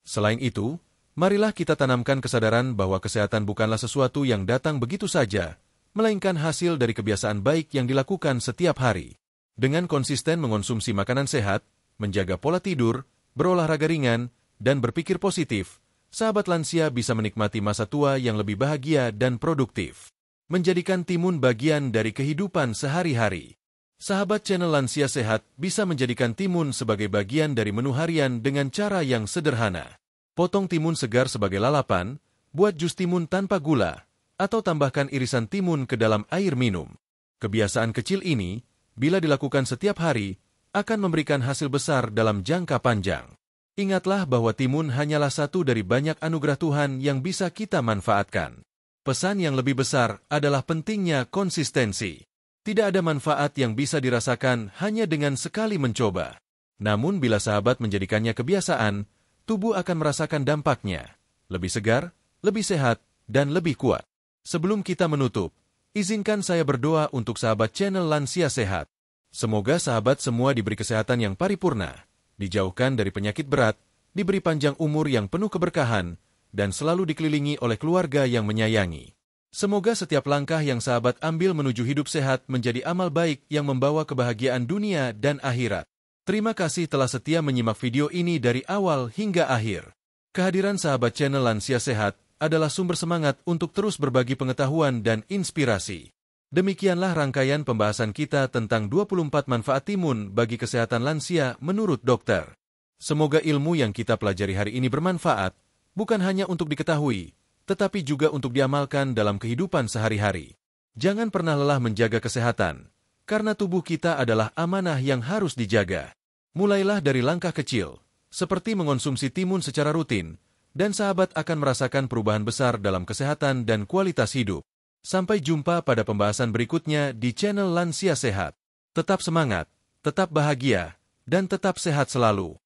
Selain itu, marilah kita tanamkan kesadaran bahwa kesehatan bukanlah sesuatu yang datang begitu saja, melainkan hasil dari kebiasaan baik yang dilakukan setiap hari. Dengan konsisten mengonsumsi makanan sehat, menjaga pola tidur, berolahraga ringan, dan berpikir positif, sahabat lansia bisa menikmati masa tua yang lebih bahagia dan produktif. Menjadikan timun bagian dari kehidupan sehari-hari. Sahabat channel Lansia Sehat bisa menjadikan timun sebagai bagian dari menu harian dengan cara yang sederhana. Potong timun segar sebagai lalapan, buat jus timun tanpa gula, atau tambahkan irisan timun ke dalam air minum. Kebiasaan kecil ini, bila dilakukan setiap hari, akan memberikan hasil besar dalam jangka panjang. Ingatlah bahwa timun hanyalah satu dari banyak anugerah Tuhan yang bisa kita manfaatkan. Pesan yang lebih besar adalah pentingnya konsistensi. Tidak ada manfaat yang bisa dirasakan hanya dengan sekali mencoba. Namun bila sahabat menjadikannya kebiasaan, tubuh akan merasakan dampaknya. Lebih segar, lebih sehat, dan lebih kuat. Sebelum kita menutup, izinkan saya berdoa untuk sahabat channel Lansia Sehat. Semoga sahabat semua diberi kesehatan yang paripurna, dijauhkan dari penyakit berat, diberi panjang umur yang penuh keberkahan, dan selalu dikelilingi oleh keluarga yang menyayangi. Semoga setiap langkah yang sahabat ambil menuju hidup sehat menjadi amal baik yang membawa kebahagiaan dunia dan akhirat. Terima kasih telah setia menyimak video ini dari awal hingga akhir. Kehadiran sahabat channel Lansia Sehat adalah sumber semangat untuk terus berbagi pengetahuan dan inspirasi. Demikianlah rangkaian pembahasan kita tentang 24 manfaat timun bagi kesehatan lansia menurut dokter. Semoga ilmu yang kita pelajari hari ini bermanfaat, bukan hanya untuk diketahui, tetapi juga untuk diamalkan dalam kehidupan sehari-hari. Jangan pernah lelah menjaga kesehatan, karena tubuh kita adalah amanah yang harus dijaga. Mulailah dari langkah kecil, seperti mengonsumsi timun secara rutin, dan sahabat akan merasakan perubahan besar dalam kesehatan dan kualitas hidup. Sampai jumpa pada pembahasan berikutnya di channel Lansia Sehat. Tetap semangat, tetap bahagia, dan tetap sehat selalu.